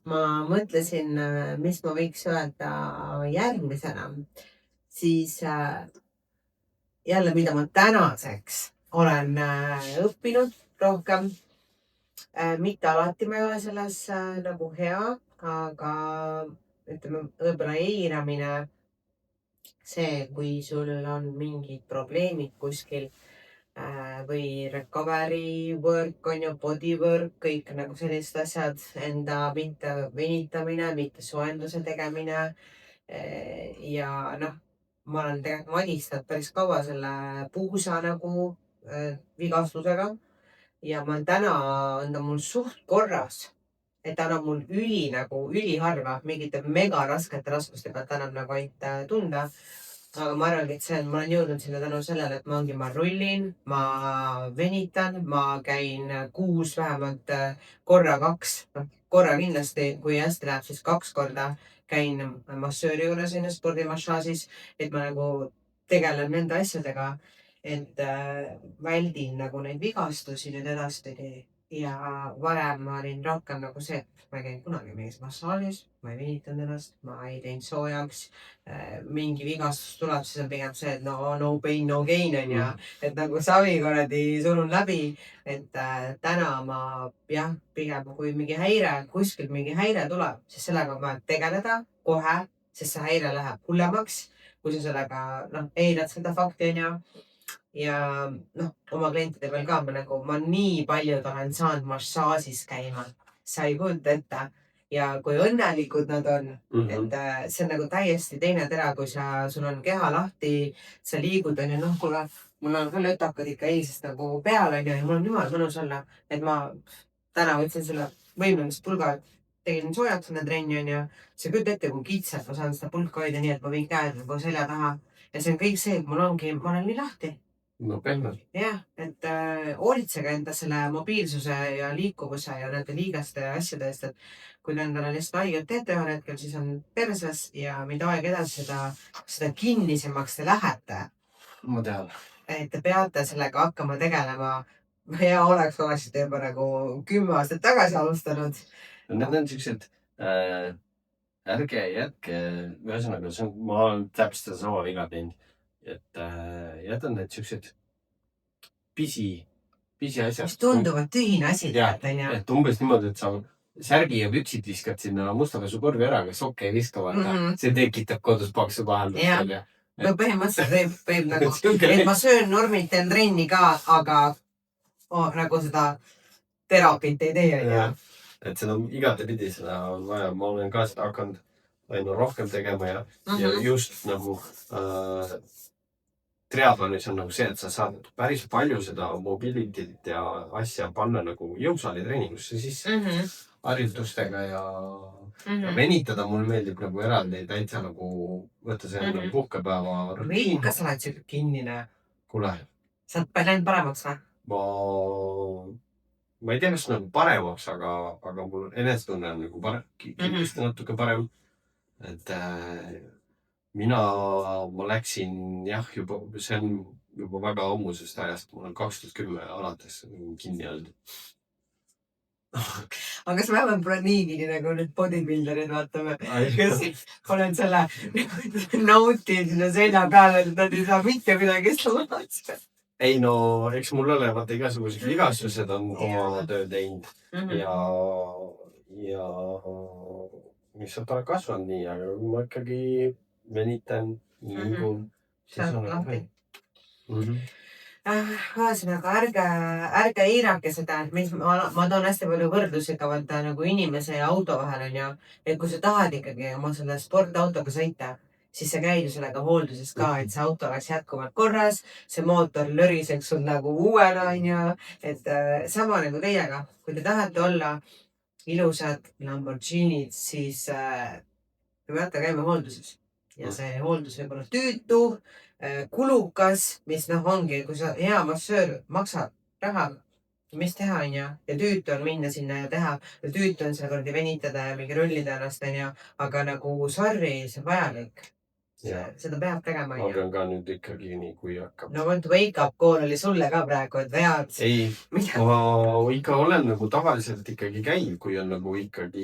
ma mõtlesin, mis ma võiks öelda järgmisena. Siis jälle, mida ma tänaseks olen õppinud rohkem. Mitte alati ma ei ole selles nagu hea, aga ütleme, võib-olla eiramine see, kui sul on mingid probleemid kuskil või recovery work on ju, body work, kõik nagu sellised asjad, enda mitte venitamine, mitte soojenduse tegemine ja ma olen tegelikult madistanud päris kaua selle puusa nagu vigastusega ja ma olen täna on ta mul suht korras, et ta on mul üliharva mingite mega raskete raskuste pealt annab nagu ainult tunda. Aga ma arvangi, et ma olen jõudnud sinna tänu sellele, et ma rullin, ma venitan, ma käin kuus vähemalt korra 2, korra kindlasti, kui hästi läheb, siis 2 korda käin massööri juures spordimassaažis, et ma nagu tegelen nende asjadega, et väldin nagu neid vigastusi nüüd edaspidi. ja varem ma olin rohkem nagu see, et ma ei käinud kunagi mingis massaažis, ma ei venitanud ennast, ma ei teinud soojaks. Mingi vigastus tuleb, siis on pigem see, et no pain, no gain on ju, et nagu savi kuradi surun läbi. Et täna ma jah, pigem kui mingi häire, kuskilt mingi häire tuleb, siis sellega on vaja tegeleda kohe, sest see häire läheb hullemaks, kui sa sellega eirad seda fakti on ju. Ja oma klientide peal ka ma nii paljud olen saanud massaažis käima, sa ei kujuta ette. Ja kui õnnelikud nad on, et see on nagu täiesti teine tera, kui sul on keha lahti, sa liigud on ju, kuule, mul on ka lötakad ikka eilsest nagu peal on ju, ja mul on jumala mõnus olla, et ma täna võtsin selle võimlemispulga, tegin soojaks enne trenni on ju, sa ei kujuta ette, kui kitsalt ma saan seda pulka hoida nii, et ma viin käed nagu selja taha ja see on kõik see, et ma olen nii lahti. No pehmelt. Jah, et hoolitsege enda selle mobiilsuse ja liikuvuse ja nende liigaste asjade eest, et kui te endale lihtsalt haiget teete ühel hetkel, siis on perses ja mida aeg edasi, seda kinnisemaks te lähete. Ma tean. Et te peate sellega hakkama tegelema. Hea oleks juba nagu 10 aastat tagasi alustanud. Need on siuksed, ärge jätke, ühesõnaga, ma olen täpselt sama viga teinud. Et jätan need siuksed pisi asjad. Mis tunduvad tühine asi. Et umbes niimoodi, et sa särgi ja püksid viskad sinna mustapesupurvi ära, aga sokke ei viska, vaata. See tekitab kodus paksu paheldust. No põhimõtteliselt võib nagu, et ma söön normilt, teen trenni ka, aga nagu seda terapiat ei tee. Et seda igatepidi seda on vaja. Ma olen ka seda hakanud aina rohkem tegema ja just nagu triatlonis on nagu see, et sa saad päris palju seda mobility't ja asja panna nagu jõusaali treeningusse sisse harjutustega ja venitada mulle meeldib nagu eraldi täitsa nagu võtta see nagu puhkepäeva rutiin. Kas sa oled siuke kinnine? Kuule. Sa oled läinud paremaks või? Ma ei tea, kas nagu paremaks, aga mul enesetunne on nagu kindlasti natuke parem. Et ma läksin juba, see on juba väga ammusest ajast, mul on 2010 alates kinni olnud. Aga kas vähemalt pole nii kinni nagu nüüd bodybuilderid, vaatame, kes olen selle nauti sinna selja peale, et nad ei saa mitte midagi sõnada. Ei no, eks mul ole vaata igasugused vigastused on oma töö teinud ja lihtsalt olen kasvanud nii, aga kui ma ikkagi venitan, liigun, siis on lahti. Ühesõnaga, ärge eirake seda, et ma toon hästi palju võrdlusi ka vaata nagu inimese ja auto vahel on ju, et kui sa tahad ikkagi oma selle sportautoga sõita, siis sa käid ju sellega hoolduses ka, et see auto oleks jätkuvalt korras, see mootor löriseks sul nagu uuena on ju, et sama nagu teiega, kui te tahate olla ilusad Lamborghinid, siis te peate käima hoolduses ja see hooldus võib olla tüütu, kulukas, mis ongi, kui sa hea massöör maksab raha, mis teha on ju, ja tüütu on minna sinna ja teha, ja tüütu on selle kordi venitada ja mingi rullida ennast on ju, aga nagu sorry, see on vajalik. Seda peab tegema. Ma pean ka nüüd ikkagi nii, kui hakkab. No võnd wake up call oli sulle ka praegu, et vead. Ei, ma ikka olen nagu tavaliselt ikkagi käiv, kui on nagu ikkagi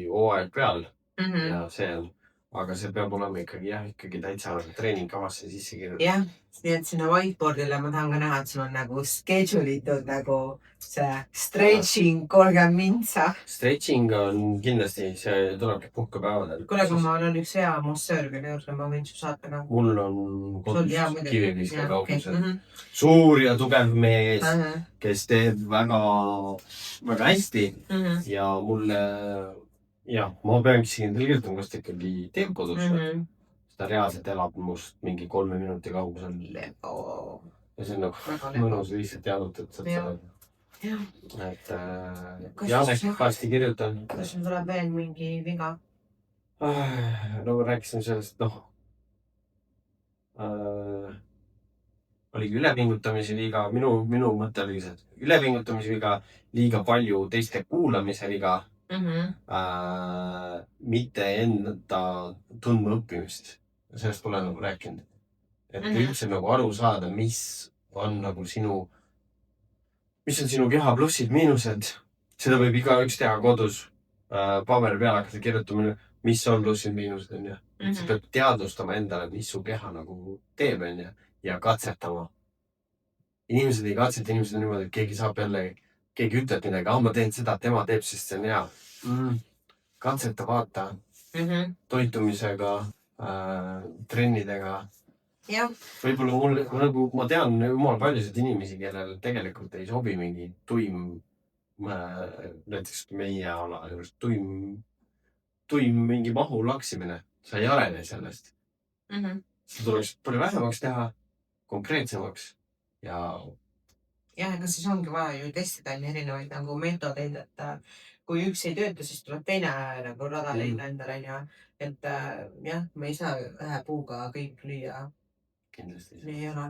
hooaeg peal ja see on. Aga see peab olema ikkagi täitsa treeningkavasse sisse kirjutatud. Jah, nii et sinna whiteboardile ma tahan ka näha, et sul on nagu schedule itud nagu see stretching 30 mintsa. Stretching on kindlasti, see tulebki puhkepäevadel. Kuule, kui ma olen üks hea massöör, kelle juurde ma võin su saata ka. Mul on kodus Kiviviska kauplusel. Suur ja tugev mees, kes teeb väga, väga hästi ja mulle ma peaksin endale kirjutama, kas ta ikkagi teeb kodus. Ta reaalselt elab must mingi 3 minuti kaugusel. Ja see on nagu mõnus lihtsalt jalutada. Et Janek varsti kirjutan. Kas sul tuleb veel mingi viga? No rääkisin sellest, oligi ülepingutamise viga. Minu mõte oli see, et ülepingutamise viga, liiga palju teiste kuulamise viga. Mitte enda tundma õppimist. Sellest pole nagu rääkinud. Et üldse nagu aru saada, mis on nagu sinu mis on sinu keha plussid, miinused. Seda võib igaüks teha kodus. Paberi peale hakata kirjutama, mis on plussid, miinused, onju. Sa pead teadvustama endale, mis su keha nagu teeb, onju. Ja katsetama. Inimesed ei katseta, inimesed on niimoodi, et keegi saab jälle, keegi ütleb midagi, ma teen seda, tema teeb, sest see on hea. Katseta, vaata. Toitumisega, trennidega. Võib-olla ma tean jumal paljusid inimesi, kellel tegelikult ei sobi mingi tuim, näiteks meie ala juures, tuim mingi mahu laksimine. Sa ei arene sellest. Seda tuleks palju vähemaks teha, konkreetsemaks ja... Jah, ega siis ongi vaja ju testida erinevaid nagu meetodeid, et kui üks ei tööta, siis tuleb teine nagu rada leida endale, et jah, me ei saa ühe puuga kõik lüüa. Kindlasti. Nii ei ole.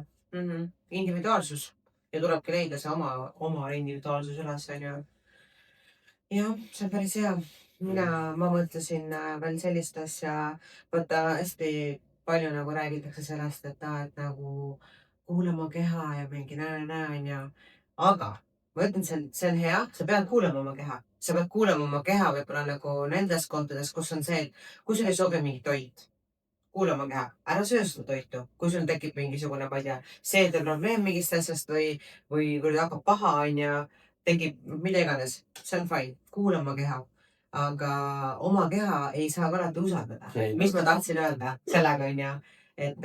Individuaalsus ja tulebki leida see oma individuaalsus üles. Jah, see on päris hea. Ma mõtlesin veel sellist asja, võtta hästi palju nagu räägitakse sellest, et nagu kuulama keha ja mingi näe. Aga ma ütlen, see on hea, sa pead kuulama oma keha. Sa pead kuulama oma keha võib-olla nagu nendes kohtades, kus on see, et kui sul ei sobi mingi toit, kuula oma keha, ära söö seda toitu. Kui sul tekib mingisugune, ma ei tea, seedeprobleem mingist asjast või kui hakkab paha, tekib mida iganes, see on fine, kuula oma keha. Aga oma keha ei saa alati usaldada. Mis ma tahtsin öelda sellega, et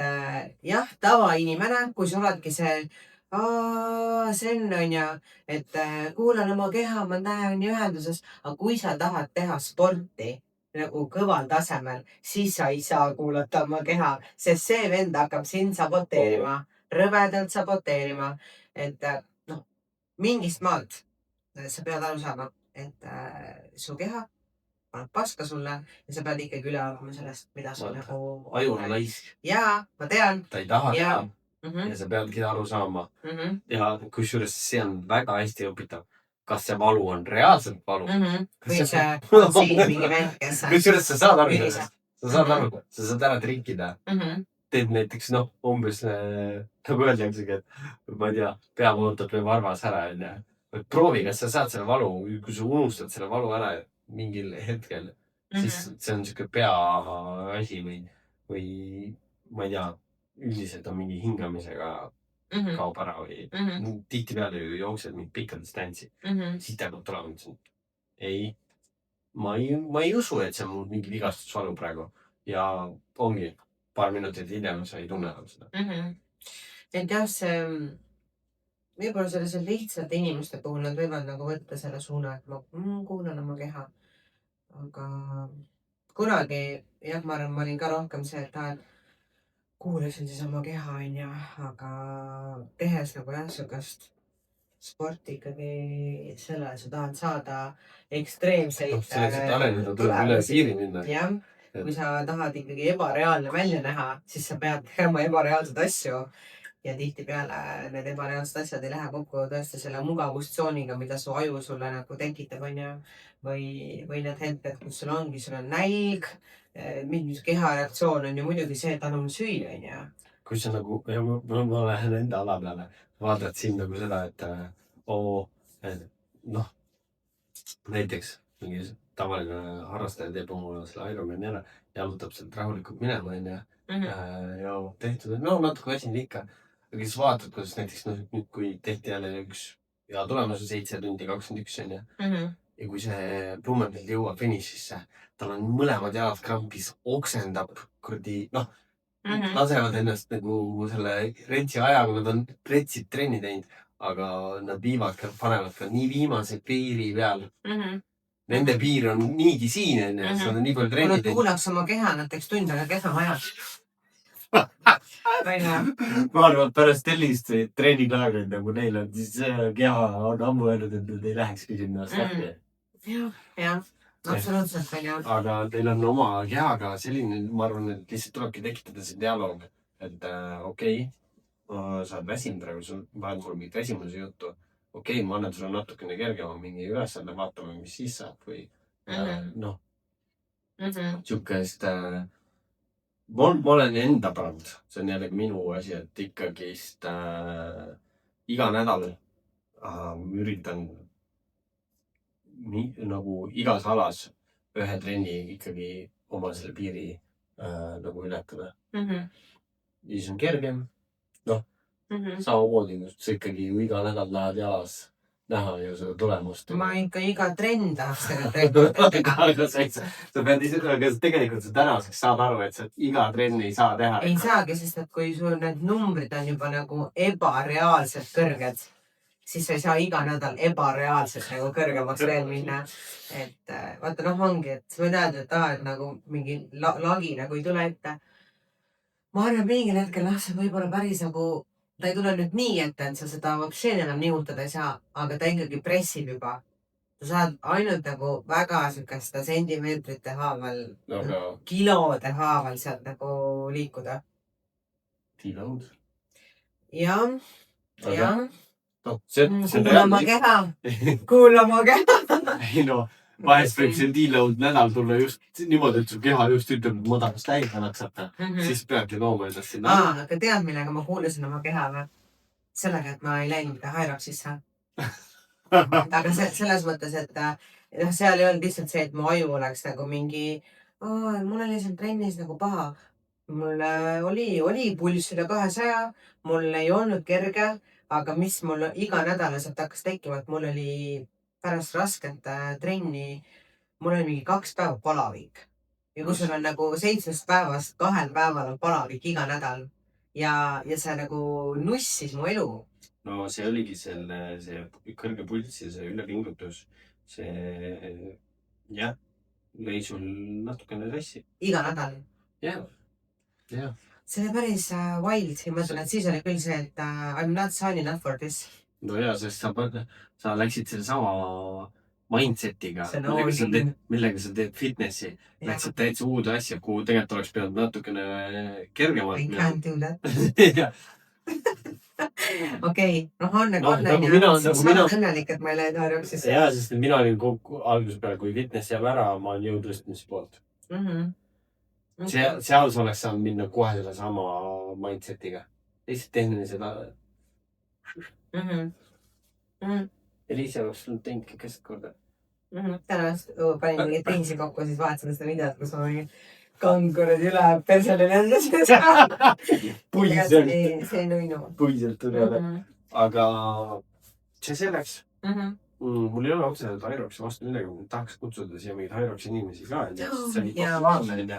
jah, tavainimene, kui sa oledki see on, et kuulan oma keha, ma näen ühenduses, aga kui sa tahad teha sporti nagu kõval tasemel, siis sa ei saa kuulata oma keha, sest see vend hakkab sind saboteerima, rõvedalt saboteerima, et mingist maalt sa pead aru saama, et su keha paneb paska sulle ja sa pead ikkagi üle arvama sellest, mida sa nagu... Aju on laisk. Jaa, ma tean. Ta ei taha teha. Ja sa peadki aru saama. Ja kusjuures see on väga hästi õpitav. Kas see valu on reaalselt valu? Või see on siin mingi vend, kes... Kusjuures sa saad aru sellest. Sa saad aru, sa saad ära trinkida. Teed näiteks, umbes nagu öeldaksegi, et ma ei tea, pea mootab või varvas ära. Proovi, kas sa saad selle valu, kui sa unustad selle valu ära mingil hetkel, siis see on siuke pea asi või ma ei tea, üldiselt on mingi hingamisega kaob ära või tihtipeale ju jooksed mingi pikka distantsi. Siis ta peab tulema, ei, ma ei usu, et see on mul mingi vigastusvalu praegu ja ongi paar minutit hiljem sa ei tunne seda. Et jah, see võib-olla sellisel lihtsalt inimeste puhul nad võivad nagu võtta selle suuna, et ma kuulan oma keha. Aga kunagi, jah, ma arvan, ma olin ka rohkem see, et kuulasin siis oma keha, aga tehes nagu jah, sugust sporti ikkagi selle, sa tahad saada ekstreemseid... Selleks, et areneda tuleb üle piiri minna. Jah, kui sa tahad ikkagi ebareaalne välja näha, siis sa pead tegema ebareaalsed asju. Ja tihtipeale need ebareaalsed asjad ei lähe kokku tõesti selle mugavustsooniga, mida su aju sulle nagu tekitab, või need hetked, kus sul ongi, sul on nälg, mingi kehareaktsioon on ju muidugi see, et annab süüa, Kui sa nagu, ma lähen enda ala peale, vaatad siin nagu seda, et näiteks mingi tavaline harrastaja teeb oma selle Ironmani ära, jalutab sealt rahulikult minema, ja tehtud, et natuke väsinud ikka. Aga siis vaatad, kuidas näiteks nüüd, kui tehti jälle üks ja tulemus on 7 tundi 21, ja kui see Blumenfeld jõuab finišisse, tal on mõlemad jalad krampis, oksendab, lasevad ennast nagu selle retsi ajaga, nad on retsid trenni teinud, aga nad panevad ka nii viimase piiri peal. Nende piir on niigi siin, nad on nii palju trenni teinud. Kui nad kuulaks oma keha, nad teeks tund aega keha majas. Ma arvan, pärast sellist treeninglaagrit nagu neil on, siis keha on ammu öelnud, et nad ei lähekski sinna starti. Jah, absoluutselt. Aga teil on oma kehaga selline, ma arvan, et lihtsalt tulebki tekitada see dialoog, et okei, sa oled väsinud praegu, sul vahel mul mingit väsimuse juttu. Okei, ma annan sulle natukene kergema mingi ülesande, vaatame, mis siis saab või siukest... Ma olen enda pannud, see on jällegi minu asi, et ikkagist iga nädal üritan nagu igas alas ühe trenni ikkagi oma selle piiri nagu ületada. Ja siis on kergem. Noh, samamoodi, sa ikkagi ju iga nädal lähed jalas näha ju seda tulemust. Ma ikka iga trenn tahaks teha. Aga sa pead ise, aga tegelikult sa tänaseks saad aru, et sa iga trenni ei saa teha. Ei saagi, sest et kui sul need numbrid on juba nagu ebareaalselt kõrged, siis sa ei saa iga nädal ebareaalselt nagu kõrgemaks veel minna. Et vaata, ongi, et sa võid öelda, et nagu mingi lagi nagu ei tule ette. Ma arvan, mingil hetkel see võib-olla päris nagu, ta ei tule nüüd nii ette, et sa seda vapšeen enam nihutada ei saa, aga ta ikkagi pressib juba. Sa saad ainult nagu väga sükeste sentimeetrite haaval, kilode haaval sealt nagu liikuda. Deload. Jah. Kuulama keha. Ei no, vahest võib see deload nädal tulla just niimoodi, et su keha just ütleb, et ma tahaks täida naksata. Siis peabki tooma ennast sinna. Aga tead, millega ma kuulasin oma keha või? Sellega, et ma ei läinud Hyroxisse. Aga selles mõttes, et seal ei olnud lihtsalt see, et mu aju oleks nagu mingi, mul oli seal trennis nagu paha. Mul oli pulss üle 200, mul ei olnud kerge, aga mis mul iga nädalaselt hakkas tekkima, et mul oli pärast rasket trenni, mul oli mingi 2 päeva palavik. Ja kui sul on nagu 7 päevast 2 päeval on palavik iga nädal ja see nagu nussis mu elu. No see oligi see kõrge pulss ja see ülepingutus. See, jah, lõi sul natukene sassi. Iga nädal? Jah. See oli päris wild. Ma mõtlen, et siis oli küll see, et I'm not signing up for this. No jaa, sest sa läksid selle sama mindsetiga, millega sa teed fitnessi. Läksid täitsa uude asja, kuhu tegelikult oleks pidanud natukene kergemalt. I can't do that. Okei, on nagu sa oled õnnelik, et ma ei lähe Hyroxisse. Jaa, sest mina olin alguse peale, kui fitness jääb ära, ma olen jõutõstmise poolt. Seal sa oleks saanud minna kohe selle sama mindsetiga. Lihtsalt tehnilised Eliise oleks tulnud teinud keskkorda. Tänast panin mingeid teisi kokku, siis vaatasin seda videot, kus ma mingi kangurid üle persele lendas. Puiselt. See on õinu. Puiselt tuli jälle. Aga see selleks. Mul ei ole otseselt Hyroxi vastu midagi, ma tahaks kutsuda siia mingeid Hyroxi inimesi ka. See oli populaarne.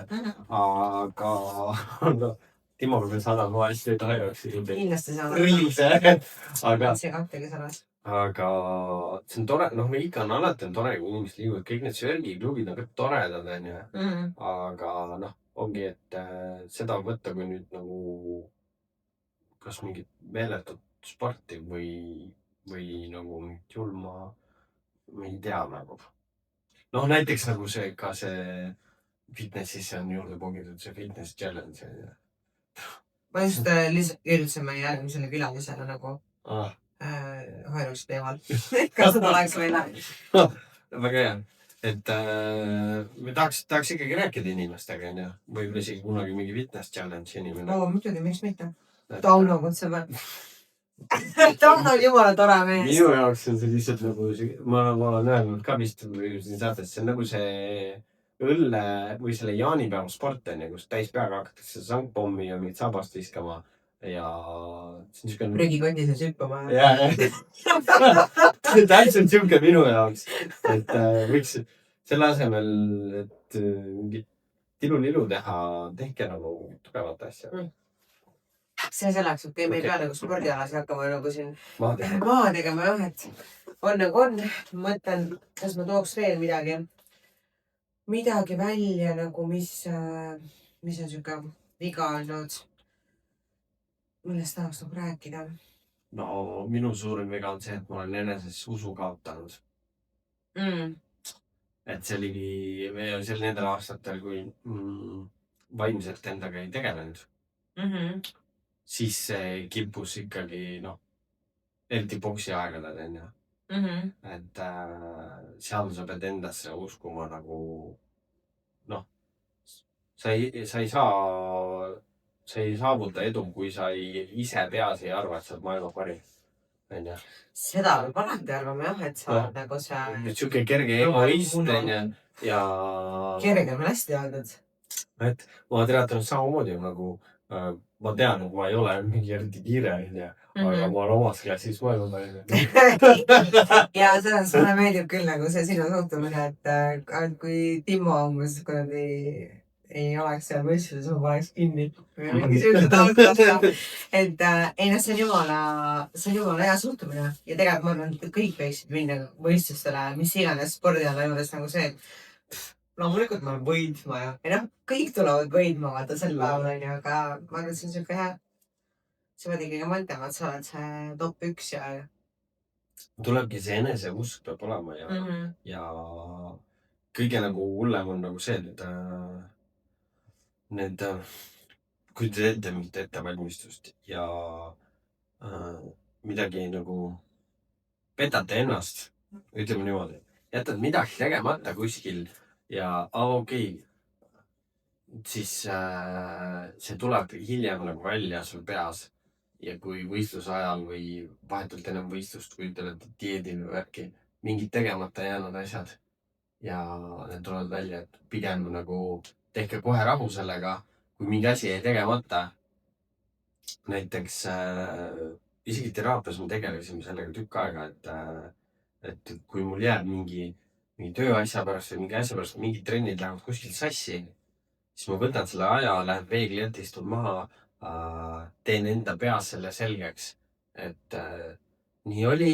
Aga Timo peab saadama vahest nüüd Hyroxi. Kindlasti saadama. Rõlse. See kahtegi salas. Aga see on tore, ikka on alati tore, kui inimesed liiguvad, kõik need sörgiklubid on kõik toredad, aga ongi, et seda võtta, kui nüüd nagu kas mingit meeletut sporti või nagu mingit julma, ma ei tea nagu. Näiteks nagu see, ka see fitnessisse on juurde pogitud, see fitness challenge. Ma just üldse meie järgmisele külalisele nagu Hyroxi teemal. Kas seda oleks või lähe? Väga hea. Et me tahaks ikkagi rääkida inimestega, võib-olla isegi kunagi mingi fitness challenge inimene. Muidugi, miks mitte? Tauno kutsame. Tauno on jumala tore mees. Minu jaoks on see lihtsalt nagu, ma olen öelnud ka vist siin saates, see on nagu see õlle või selle jaanipäeva sport, kus täis peaga hakatakse sangpommi ja mingit sabast viskama ja see on niisugune... Prügikondis on süppama. See täitsa on niisugune minu jaoks, et võiks selle asemel, et mingit tilulilu teha, tehke nagu tugevat asja. See selleks, et me ei pea nagu spordialasi hakkama nagu siin maa tegema, et on nagu on. Mõtlen, kas ma tooks veel midagi välja nagu, mis on siuke viga olnud, millest tahaks nagu rääkida. No minu suurim viga on see, et ma olen enesesse usu kaotanud. Et see oligi sel nendel aastatel, kui vaimselt endaga ei tegelenud. Siis see kippus ikkagi, eriti boksi aegadel, et seal sa pead endasse uskuma nagu, sa ei saavuta edu, kui sa ise peas ei arva, et sa oled maailma parim. Seda võib alati arvama jah, et sa oled nagu see... Siuke kerge egoist ja... Kerge on hästi öeldud. Et ma teatan samamoodi nagu ma tean, et ma ei ole mingi eriti kiire, aga ma olen omas klassis maailma. Ja selles mulle meeldib küll nagu see sinu suhtumine, et kui Timmo umbes ei oleks seal võistluses, ma paneks kinni. Mingi siuksed alustada. Et ei noh, see on jumala hea suhtumine. Ja tegelikult ma arvan, et kõik võiksid minna võistlustele, mis iganes spordiala juures nagu see, et loomulikult ma olen võidma ja noh, kõik tulevad võidma vaata sel päeval, aga ma arvan, et see on siuke hea. Sa pead ikkagi mõtlema, et sa oled see top 1 ja... Tulebki see eneseusk peab olema ja kõige nagu hullem on nagu see, et kui te teete mingit ettevalmistust ja midagi nagu petate ennast, ütleme niimoodi, jätad midagi tegemata kuskil ja okei, siis see tuleb hiljem nagu välja sul peas ja kui võistluse ajal või vahetult ennem võistlust, kui te olete dieedil või värki, mingid tegemata jäänud asjad ja need tulevad välja, et pigem nagu tehke kohe rahu sellega, kui mingi asi jäi tegemata. Näiteks isegi teraapias me tegelesime sellega tükk aega, et kui mul jääb mingi tööasja pärast või mingi asja pärast, mingid trennid lähevad kuskil sassi, siis ma võtan selle aja, lähen peegli ette, istun maha, teen enda peas selle selgeks, et nii oli,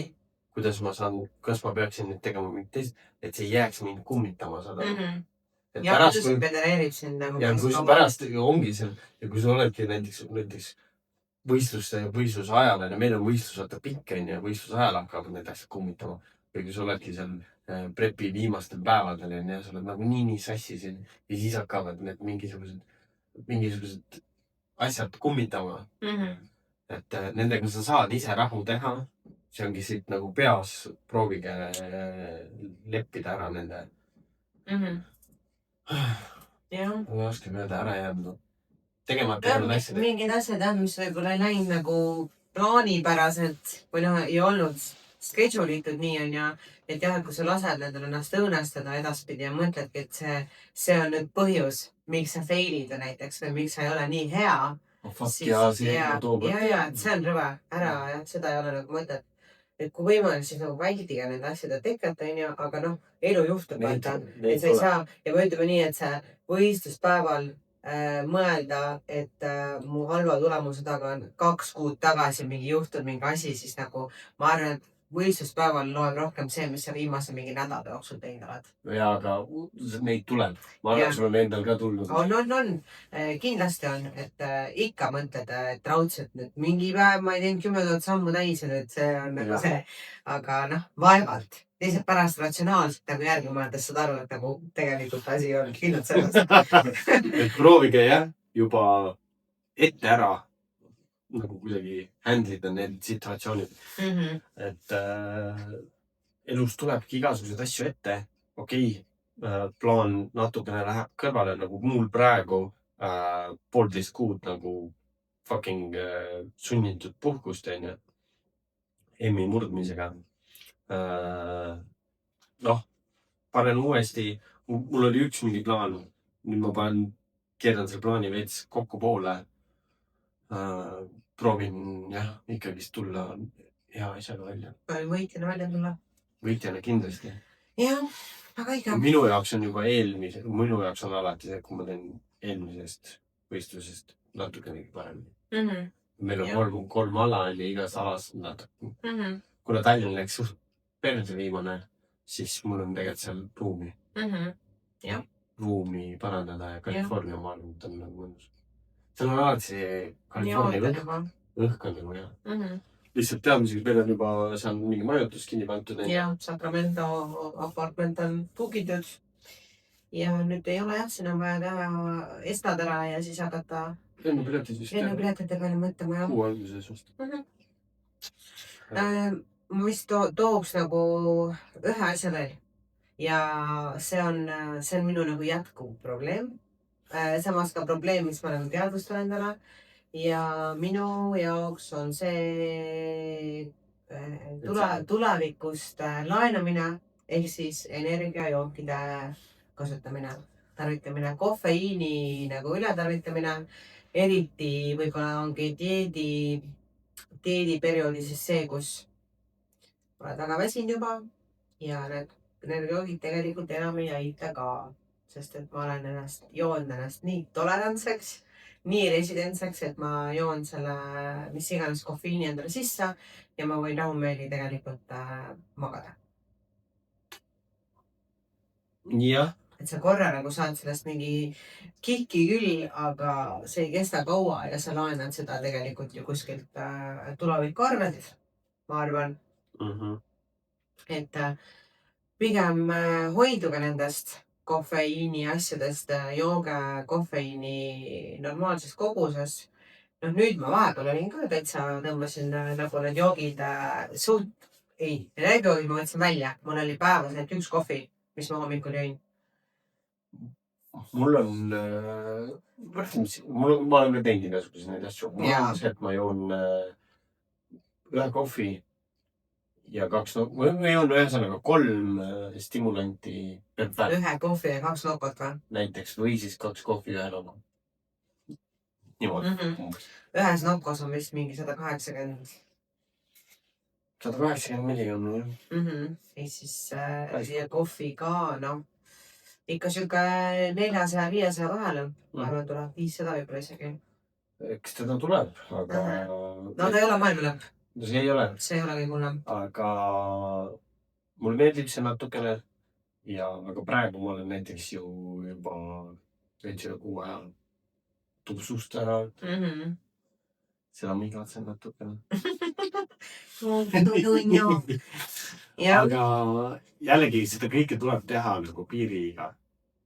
kuidas ma saan, kas ma peaksin nüüd tegema mingit teist, et see ei jääks mind kummitama seda. Ja pärast, kui pedereerib sind nagu... Ja kui pärast ongi seal, ja kui sa oledki näiteks võistluse ajal, ja meil on võistlusata pikk, ja võistluse ajal hakkavad need asjad kummitama. Või kui sa oledki seal prepi viimastel päevadel, ja sa oled nagu nii sassis, ja siis hakkavad need mingisugused asjad kummitama. Et nendega sa saad ise rahu teha. See ongi siit nagu peas, proovige leppida ära nende. Ma oskan öelda ära jäänud. Tegemata jäänud asjad. Mingid asjad, mis võib-olla ei läinud nagu plaanipäraselt või ei olnud schedule'itud nii on ja et jah, kui sa lased nendel ennast õõnestada edaspidi ja mõtledki, et see on nüüd põhjus, miks sa failid näiteks või miks sa ei ole nii hea. Ja, et see on rõve. Ära, seda ei ole nagu mõtet. Et kui võimalik, siis nagu väldiga nende asjade teket, aga noh, elu juhtub, et sa ei saa. Ja kui ütleme nii, et see võistluspäeval mõelda, et mu halva tulemuse taga on 2 kuud tagasi mingi juhtud mingi asi, siis nagu ma arvan, et võistluspäeval loeb rohkem see, mis sa viimase mingi nädala jooksul teinud oled. Ja, aga neid tuleb. Ma arvan, sul on endal ka tulnud. On. Kindlasti on, et ikka mõtled, et raudselt nüüd mingi päev ma ei teinud 10 000 sammu täis ja nüüd see on nagu see. Aga noh, vaevalt. Teised pärast ratsionaalselt nagu järgi mõeldes saad aru, et nagu tegelikult asi on kindlalt sellest. Et proovige jah, juba ette ära nagu kuidagi handlida need situatsioonid. Et elus tulebki igasugused asju ette. Okei, plaan natukene läheb kõrvale, nagu mul praegu 1,5 kuud nagu fucking sunnitud puhkust, emmi murdmisega. Panen uuesti, mul oli üks mingi plaan, nüüd ma keeran selle plaani veits kokku poole. Proovin jah, ikkagist tulla hea asjaga välja. Võitjana välja tulla. Võitjana kindlasti. Jah, aga ikka. Minu jaoks on alati see, kui ma teen eelmisest võistlusest natukenegi paremini. Meil on 3 ala ja igas alas natuke. Kuna Tallinn läks suht perse viimane, siis mul on tegelikult seal ruumi parandada ja California maailm on nagu mõnus. Seal on alati see California õhk on nagu hea. Lihtsalt teadmiseks, meil on juba seal mingi majutus kinni pandud. Ja, Sacramento apartment on pugitud. Ja nüüd ei ole jah, siin on vaja teha estadera ja siis hakata lennupiletite peale mõtlema. Kuu alguses vast. Mis tooks nagu ühe asja veel. Ja see on minu nagu jätkuv probleem. Samas ka probleem, mis ma nagu teadvustan endale. Ja minu jaoks on see tulevikust laenamine ehk siis energiajookide kasutamine, tarvitamine, kofeiini nagu ületarvitamine, eriti võib-olla ongi dieediperioodi siis see, kus oled väga väsinud juba ja need energiajoogid tegelikult enam ei aita ka, sest et ma olen joonud ennast nii tolerantseks, nii residentseks, et ma joon selle mis iganes kofeiini endale sisse ja ma võin rahumeeli tegelikult magada. jah. Et sa korra nagu saad sellest mingi kihki küll, aga see ei kesta kaua ja sa laenad seda tegelikult ju kuskilt tuleviku arvelt, ma arvan. Et pigem hoiduge nendest kofeiini asjadest, jooge kofeiini normaalses koguses. Noh, nüüd ma vahepeal olin ka täitsa, tõmbasin nagu need joogid näibejoogid ma võtsin välja. Mul oli päevas ainult 1 kohvi, mis ma hommikul jõin. Mul on, ma olen ka teinud igasuguseid neid asju. Mul on see, et ma joon 1 kohvi ja 2, ma joon ühesõnaga 3 stimulanti per päev. 1 kohvi ja 2 nokot või? Näiteks, või siis 2 kohvi ja 1 noku. Niimoodi. Ühes nokos on vist mingi 180 milligrammi, jah. Ja siis ja kohvi ka, noh, ikka siuke 400-500 vahele. Ma arvan, tuleb 500 võib-olla isegi. Eks teda tuleb, aga... No ta ei ole maailma lõpp. No see ei ole. See ei ole kõik hullem. Aga mulle meeldib see natukene ja aga praegu ma olen näiteks ju juba veits üle 6 ajal tupsust ära. Seda ma igatsen natukene. Aga jällegi seda kõike tuleb teha nagu piiriga.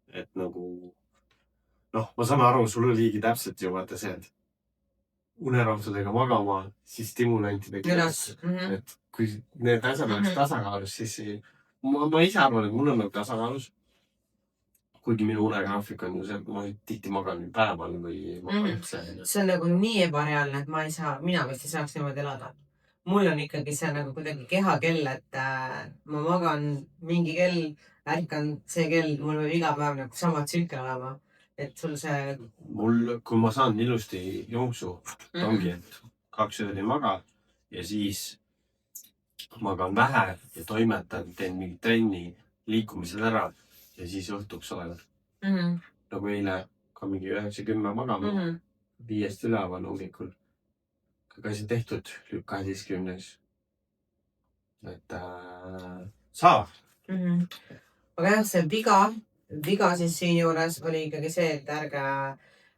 Et nagu, noh, ma saan aru, sul oligi täpselt ju vaata see, et uneraudadega magama, siis stimulantidega. Et kui need asjad oleks tasakaalus, siis ma ise arvan, et mul on nagu tasakaalus. Kuigi minu unegraafik on ju see, et ma tihti magan päeval või magan see. See on nagu nii ebareaalne, et ma ei saa, mina vist ei saaks niimoodi elada. Mul on ikkagi see nagu kuidagi kehakell, et ma magan mingi kell, ärkan see kell, mul võib iga päev nagu sama tsükkel olema. Et sul see... Mul, kui ma saan ilusti jooksu, ongi, et 2 ööd ei maga ja siis magan vähe ja toimetan, teen mingi trenni, liikumised ära ja siis õhtuks olevad. Nagu eile ka mingi 9-10 magama, 5 üleval hommikul. Kõik asjad tehtud, lükk 12. Et saab. Aga jah, see viga siis siin juures oli ikkagi see, et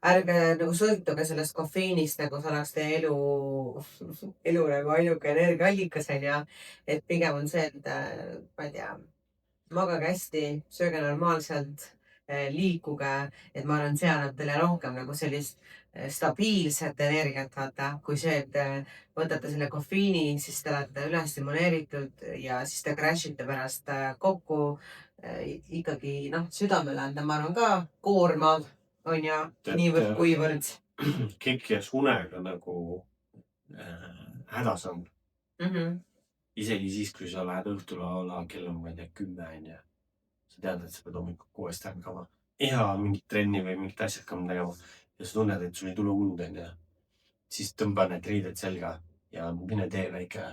ärge nagu sõltuge sellest kofeiinist, nagu see oleks teie elu nagu ainuke energiaallikas, ja et pigem on see, et ma ei tea, magage hästi, sööge normaalselt, liikuge, et ma arvan, see annab teile rohkem nagu sellist stabiilset energiat, vaata, kui see, et võtate selle kofeiini, siis te olete üle stimuleeritud ja siis te crashite pärast kokku. Ikkagi, noh, südamele anda, ma arvan ka koormav on ja niivõrd kuivõrd. Kõik, kes unega nagu hädas on. Isegi siis, kui sa lähed õhtul olla, kell on, ma ei tea, 10 ja sa tead, et sa pead hommikul 6 ärkama ja mingit trenni või mingit asjad ka tegema ja sa tunned, et sul ei tule und, siis tõmba need riided selga ja mine tee väike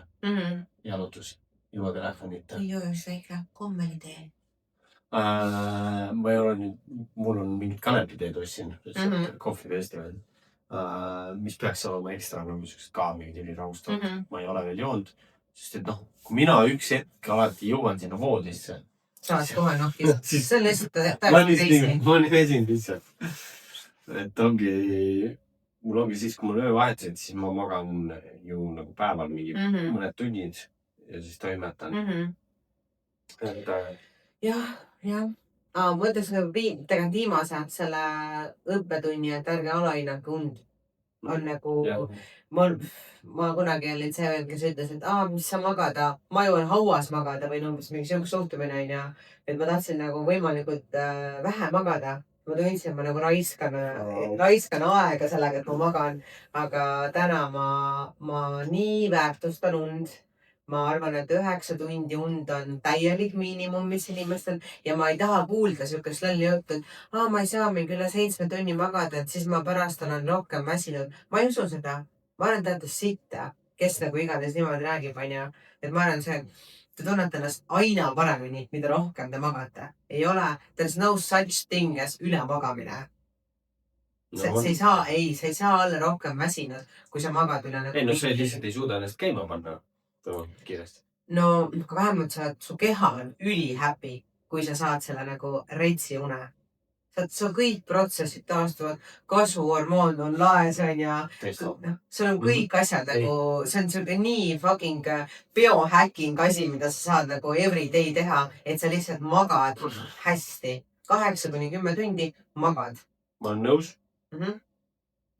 jalutus ilma telefonita. Joo, üks väike kommelitee. Ma ei ole nüüd, mul on mingid kanepiteed ostsin, kohvifestival, mis peaks olema ekstra nagu ka mingid ülirahustavad. Ma ei ole veel joonud, sest et noh, kui mina üks hetk alati jõuan sinna voodisse. Saad kohe nohkis. See on lihtsalt täiesti teisi. Ma olen esinud lihtsalt. Et ongi, mul ongi siis, kui mul öövahetused, siis ma magan ju nagu päeval mingi mõned tunnid ja siis toimetan. Jah. Mõttes tegelikult viimase selle õppetunni, et ärge alahinnake und. On nagu, ma kunagi olin see veel, kes ütles, et mis sa magada, ma jõuan hauas magada või umbes mingi siuke suhtumine on ja et ma tahtsin nagu võimalikult vähe magada. Ma tundsin, et ma nagu raiskan aega sellega, et ma magan, aga täna ma nii väärtustan und. ma arvan, et 9 tundi und on täielik miinimum, mis inimestel ja ma ei taha kuulda siukest lolli juttu, et ma ei saa mingi üle 7 tunni magada, et siis ma pärast olen rohkem väsinud. Ma ei usu seda. Ma olen teada sitta, kes nagu igatahes niimoodi räägib, onju. Et ma arvan, te tunnete ennast aina paremini, mida rohkem te magate. Ei ole, there's no such thing as ülemagamine. Sa ei saa olla rohkem väsinud, kui sa magad üle nagu... Ei, no sa lihtsalt ei suuda ennast käima panna kiiresti. No, vähemalt su keha on happy, kui sa saad selle nagu reitsi une. Sul kõik protsessid taastuvad, kasvuhormoon on laes, onja. Sul on kõik asjad nagu, see on selline nii fucking biohacking asi, mida sa saad nagu everyday teha, et sa lihtsalt magad hästi. 8-10 tundi magad. Ma olen nõus.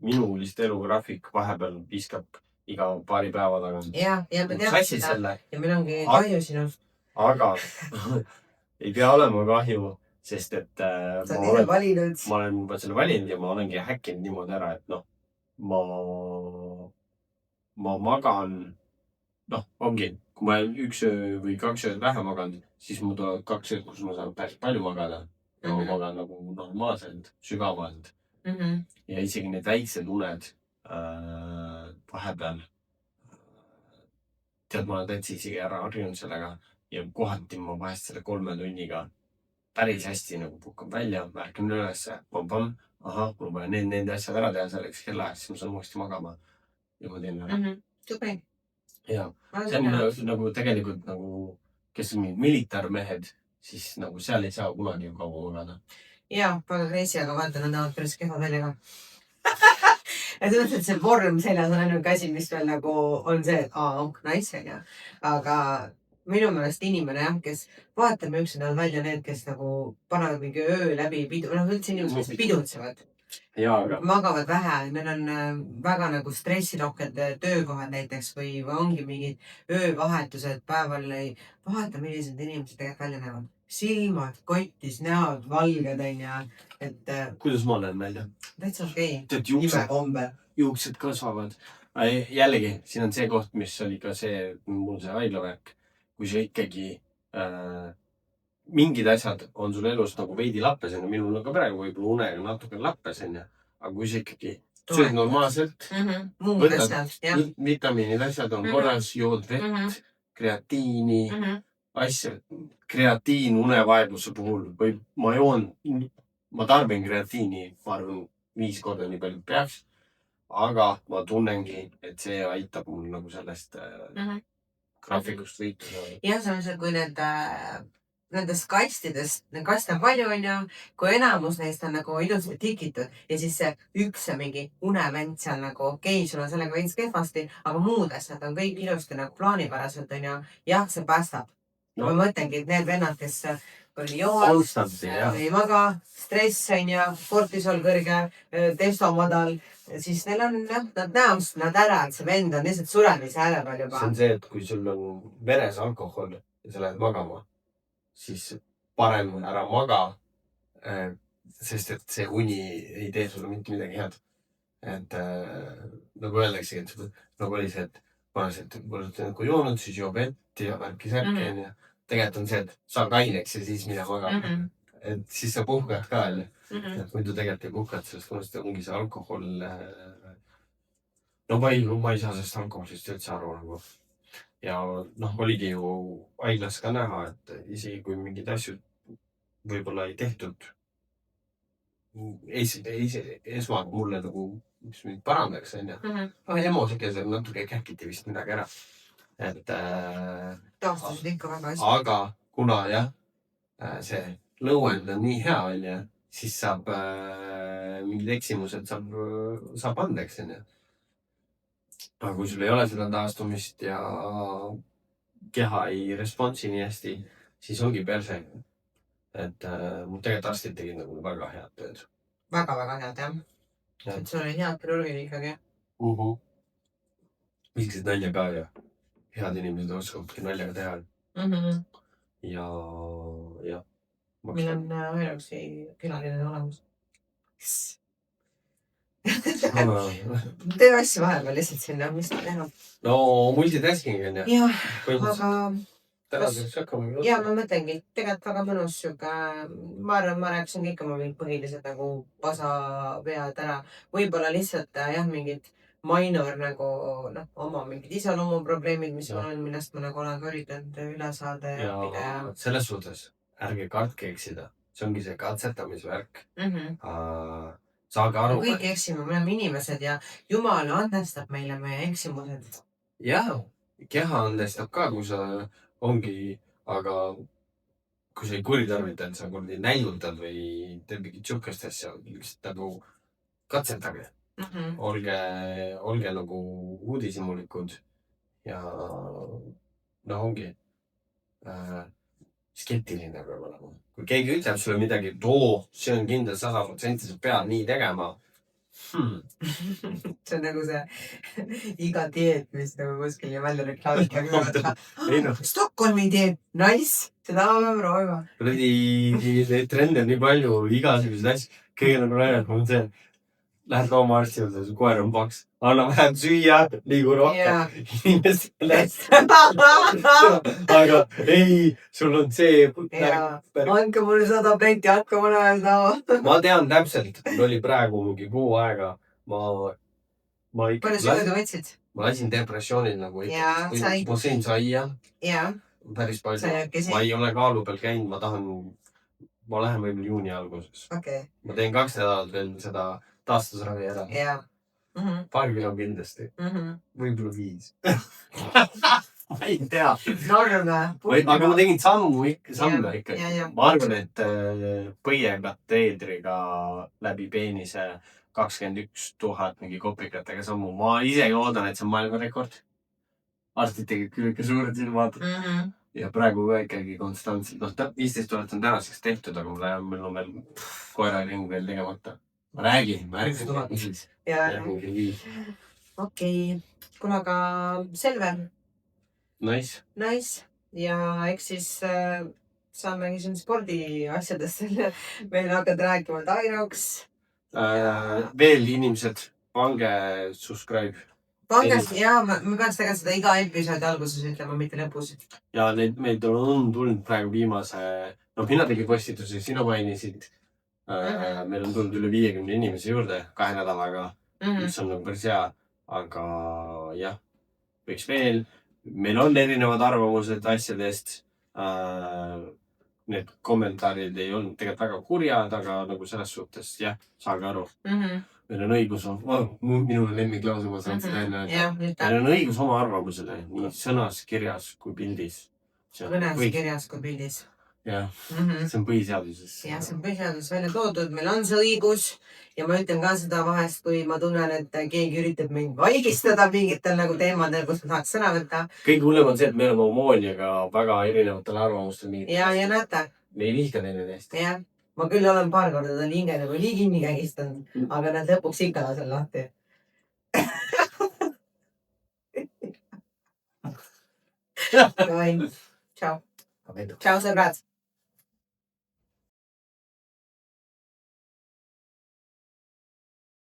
Minu lihtsalt elugraafik vahepeal viskab iga paari päeva tagant. Ja me teame seda. Ja meil ongi kahju sinust. Aga ei pea olema kahju, sest et sa olen ise valinud. Ma olen selle valinud ja ma olengi häkkinud niimoodi ära, et noh, ma magan, ongi, kui ma olen 1 öö või 2 ööd vähe maganud, siis mul tulevad 2 ööd, kus ma saan päris palju magada. Ma magan nagu normaalselt, sügavalt. Ja isegi need väiksed uned vahepeal. Tead, ma olen täitsa isegi ära harjunud sellega ja kohati ma vahest selle 3 tunniga päris hästi nagu puhkan välja, märkan ülesse, pam-pam, mul vaja need asjad ära teha selleks kellaajaks, siis ma saan uuesti magama ja ma teen ära. Super. Ja, see on nagu tegelikult nagu, kes on mingid militarmehed, siis nagu seal ei saa kunagi kaua magada. Jaa, väga crazy, aga vaata, nad näevad päris keha välja ka. Ja tõenäoliselt see vorm seljas on ainuke asi, mis veel nagu on see, et onk nice, onja. Aga minu meelest inimene jah, kes vaatame üksin näevad välja need, kes nagu panevad mingi öö läbi üldse inimesed, kes pidutsevad. Magavad vähe, meil on väga nagu stressirohked töökohad näiteks või ongi mingid öövahetused päeval. Vaata, millised inimesed tegelikult välja näevad. Silmad, kottis, näod, valged, onja. Kuidas ma olen välja? Täitsa okei. Juuksed kasvavad. Jällegi, siin on see koht, mis oli ka mul see haiglavärk. Kui sa ikkagi mingid asjad on sul elus nagu veidi lappes, minul on ka praegu võib-olla unega natuke lappes, aga kui sa ikkagi sööd normaalselt, võtad vitamiinid, asjad on korras, jood vett, kreatiini, asjad, kreatiin unevaegluse puhul või ma tarbin kreatiini, ma arvan 5 korda nii palju peaks, aga ma tunnengi, et see aitab mul nagu sellest graafikust võita. Jah, see on see, kui nendest kastidest, kaste on palju, onju, kui enamus neist on nagu ilusasti tikitud ja siis see üks mingi unevent seal nagu okei, sul on sellega veits kehvasti, aga muud asjad on kõik ilusti nagu plaanipäraselt, onju. Jah, see päästab. Ma mõtlengi, et need vennad, kes joovad, ei maga, stress, onju, kortisol kõrge, testo madal, siis neil on, nad näevad nad ära, et see vend on lihtsalt suremise ääre peal juba. See on see, et kui sul on veres alkohol ja sa lähed magama, siis parem ära maga, sest et see uni ei tee sulle mitte midagi head. Et nagu öeldakse, nagu oli see, et kui joonud, siis joo vett ja värki särki. Tegelikult on see, et saa kaineks ja siis mida magama. Et siis sa puhkad ka. Muidu tegelikult ei puhkad, sellest ongi see alkohol. No ma ei saa sellest alkoholist üldse aru nagu. Ja oligi ju haiglas ka näha, et isegi kui mingid asjad võib-olla ei tehtud esmalt mulle nagu, mis mind parandaks, emosikeselt natuke käkiti vist midagi ära. Taastusid ikka väga hästi. Aga kuna see lõuend on nii hea, siis saab mingid eksimused saab andeks. Aga kui sul ei ole seda taastumist ja keha ei responsi nii hästi, siis ongi perse. Et mul tegelikult arstid tegid nagu väga head tööd. Väga-väga head, jah. Et sul oli head kirurgid ikkagi. Visksid nalja ka ja head inimesed oskavadki naljaga teha. Ja. Meil on ainuksi külaline olemas. Tee asju vahepeal lihtsalt sinna, mis ta teha. No multitasking on ju. jah, aga tänaseks hakkame. ja ma mõtlengi, et tegelikult väga mõnus siuke, ma arvan, ma rääkisin kõik oma mingid põhilised nagu pasavead ära. võib-olla lihtsalt jah, mingid minor nagu noh, oma mingid iseloomuprobleemid, mis mul on, millest ma nagu olen ka üritanud üle saada ja õppida ja. selles suhtes ärge kartke eksida, see ongi see katsetamisvärk. saage aru. kõik eksime, me oleme inimesed ja Jumal andestab meile meie eksimused. jah, keha andestab ka, kui sa ongi, aga kui sa ei kuritarvitanud, sa kuradi näljutad või teed mingit siukest asja, lihtsalt nagu katsetage. olge nagu uudishimulikud ja no ongi skeptiline peab olema. kui keegi ütleb sulle midagi, et see on kindel 100%, sa pead nii tegema. see on nagu see iga dieet, mis nagu kuskil välja reklaamitakse. Stockholmi dieet, nice, seda me peame proovima. Neid trende on nii palju, igasuguseid asju. kõige nagu näidanud on see, lähed loomaarsti juurde, su koer on paks. anna vähem süüa, liigu rohkem. inimestele. aga ei, sul on see. andke mulle 100 tableti, hakka mulle öelda. ma tean täpselt, mul oli praegu mingi kuu aega. ma ikka. palju sa võtsid? ma lasin depressioonil nagu ikka. ma sõin saia. päris palju. ma ei ole kaalu peal käinud, ma lähen võib-olla juuni alguses. ma teen 2 nädalat veel seda taastusravi ära. paar kilo kindlasti. võib-olla 5. ma ei tea. aga ma tegin samme ikkagi. ma arvan, et põiekateedriga läbi peenise 21 000 mingi kopikatega sammu. ma isegi loodan, et see on maailmarekord. arstid tegid küll ikka suured silmad. ja praegu ka ikkagi konstantselt. 15 000 on tänaseks tehtud, aga meil on veel koeraring veel tegemata. ma räägin. 5. okei. kuule, aga selve. Nice. ja eks siis saamegi siin spordiasjadest veel hakata rääkima. Tairoks. veel inimesed, pange subscribe. Pangast, jaa, me peaks tegelikult seda iga episoodi alguses ütlema, mitte lõpus. ja meid on tulnud praegu viimase, mina tegin postitusi, sina mainisid. meil on tulnud üle 50 inimese juurde 2 nädalaga, mis on nagu päris hea. aga jah, võiks veel. meil on erinevad arvamused asjadest. Need kommentaarid ei olnud tegelikult väga kurjad, aga nagu selles suhtes, jah, saage aru. meil on õigus, minu lemmiklause, ma saan seda enne öelda. meil on õigus oma arvamusele, nii sõnas, kirjas kui pildis. kõnes, kirjas kui pildis. jah, see on põhiseaduses. jah, see on põhiseaduses välja toodud, meil on see õigus ja ma ütlen ka seda vahest, kui ma tunnen, et keegi üritab mind vaigistada mingitel nagu teemadel, kus ma tahaks sõna võtta. kõige hullem on see, et me oleme Omooniaga väga erinevatel arvamustel. ja näete. me ei vihka teineteist. jah, ma küll olen paar korda ta liige nagu nii kinni kägistanud, aga nad lõpuks ikka lasen lahti. Tšau. Tšau sõbrad.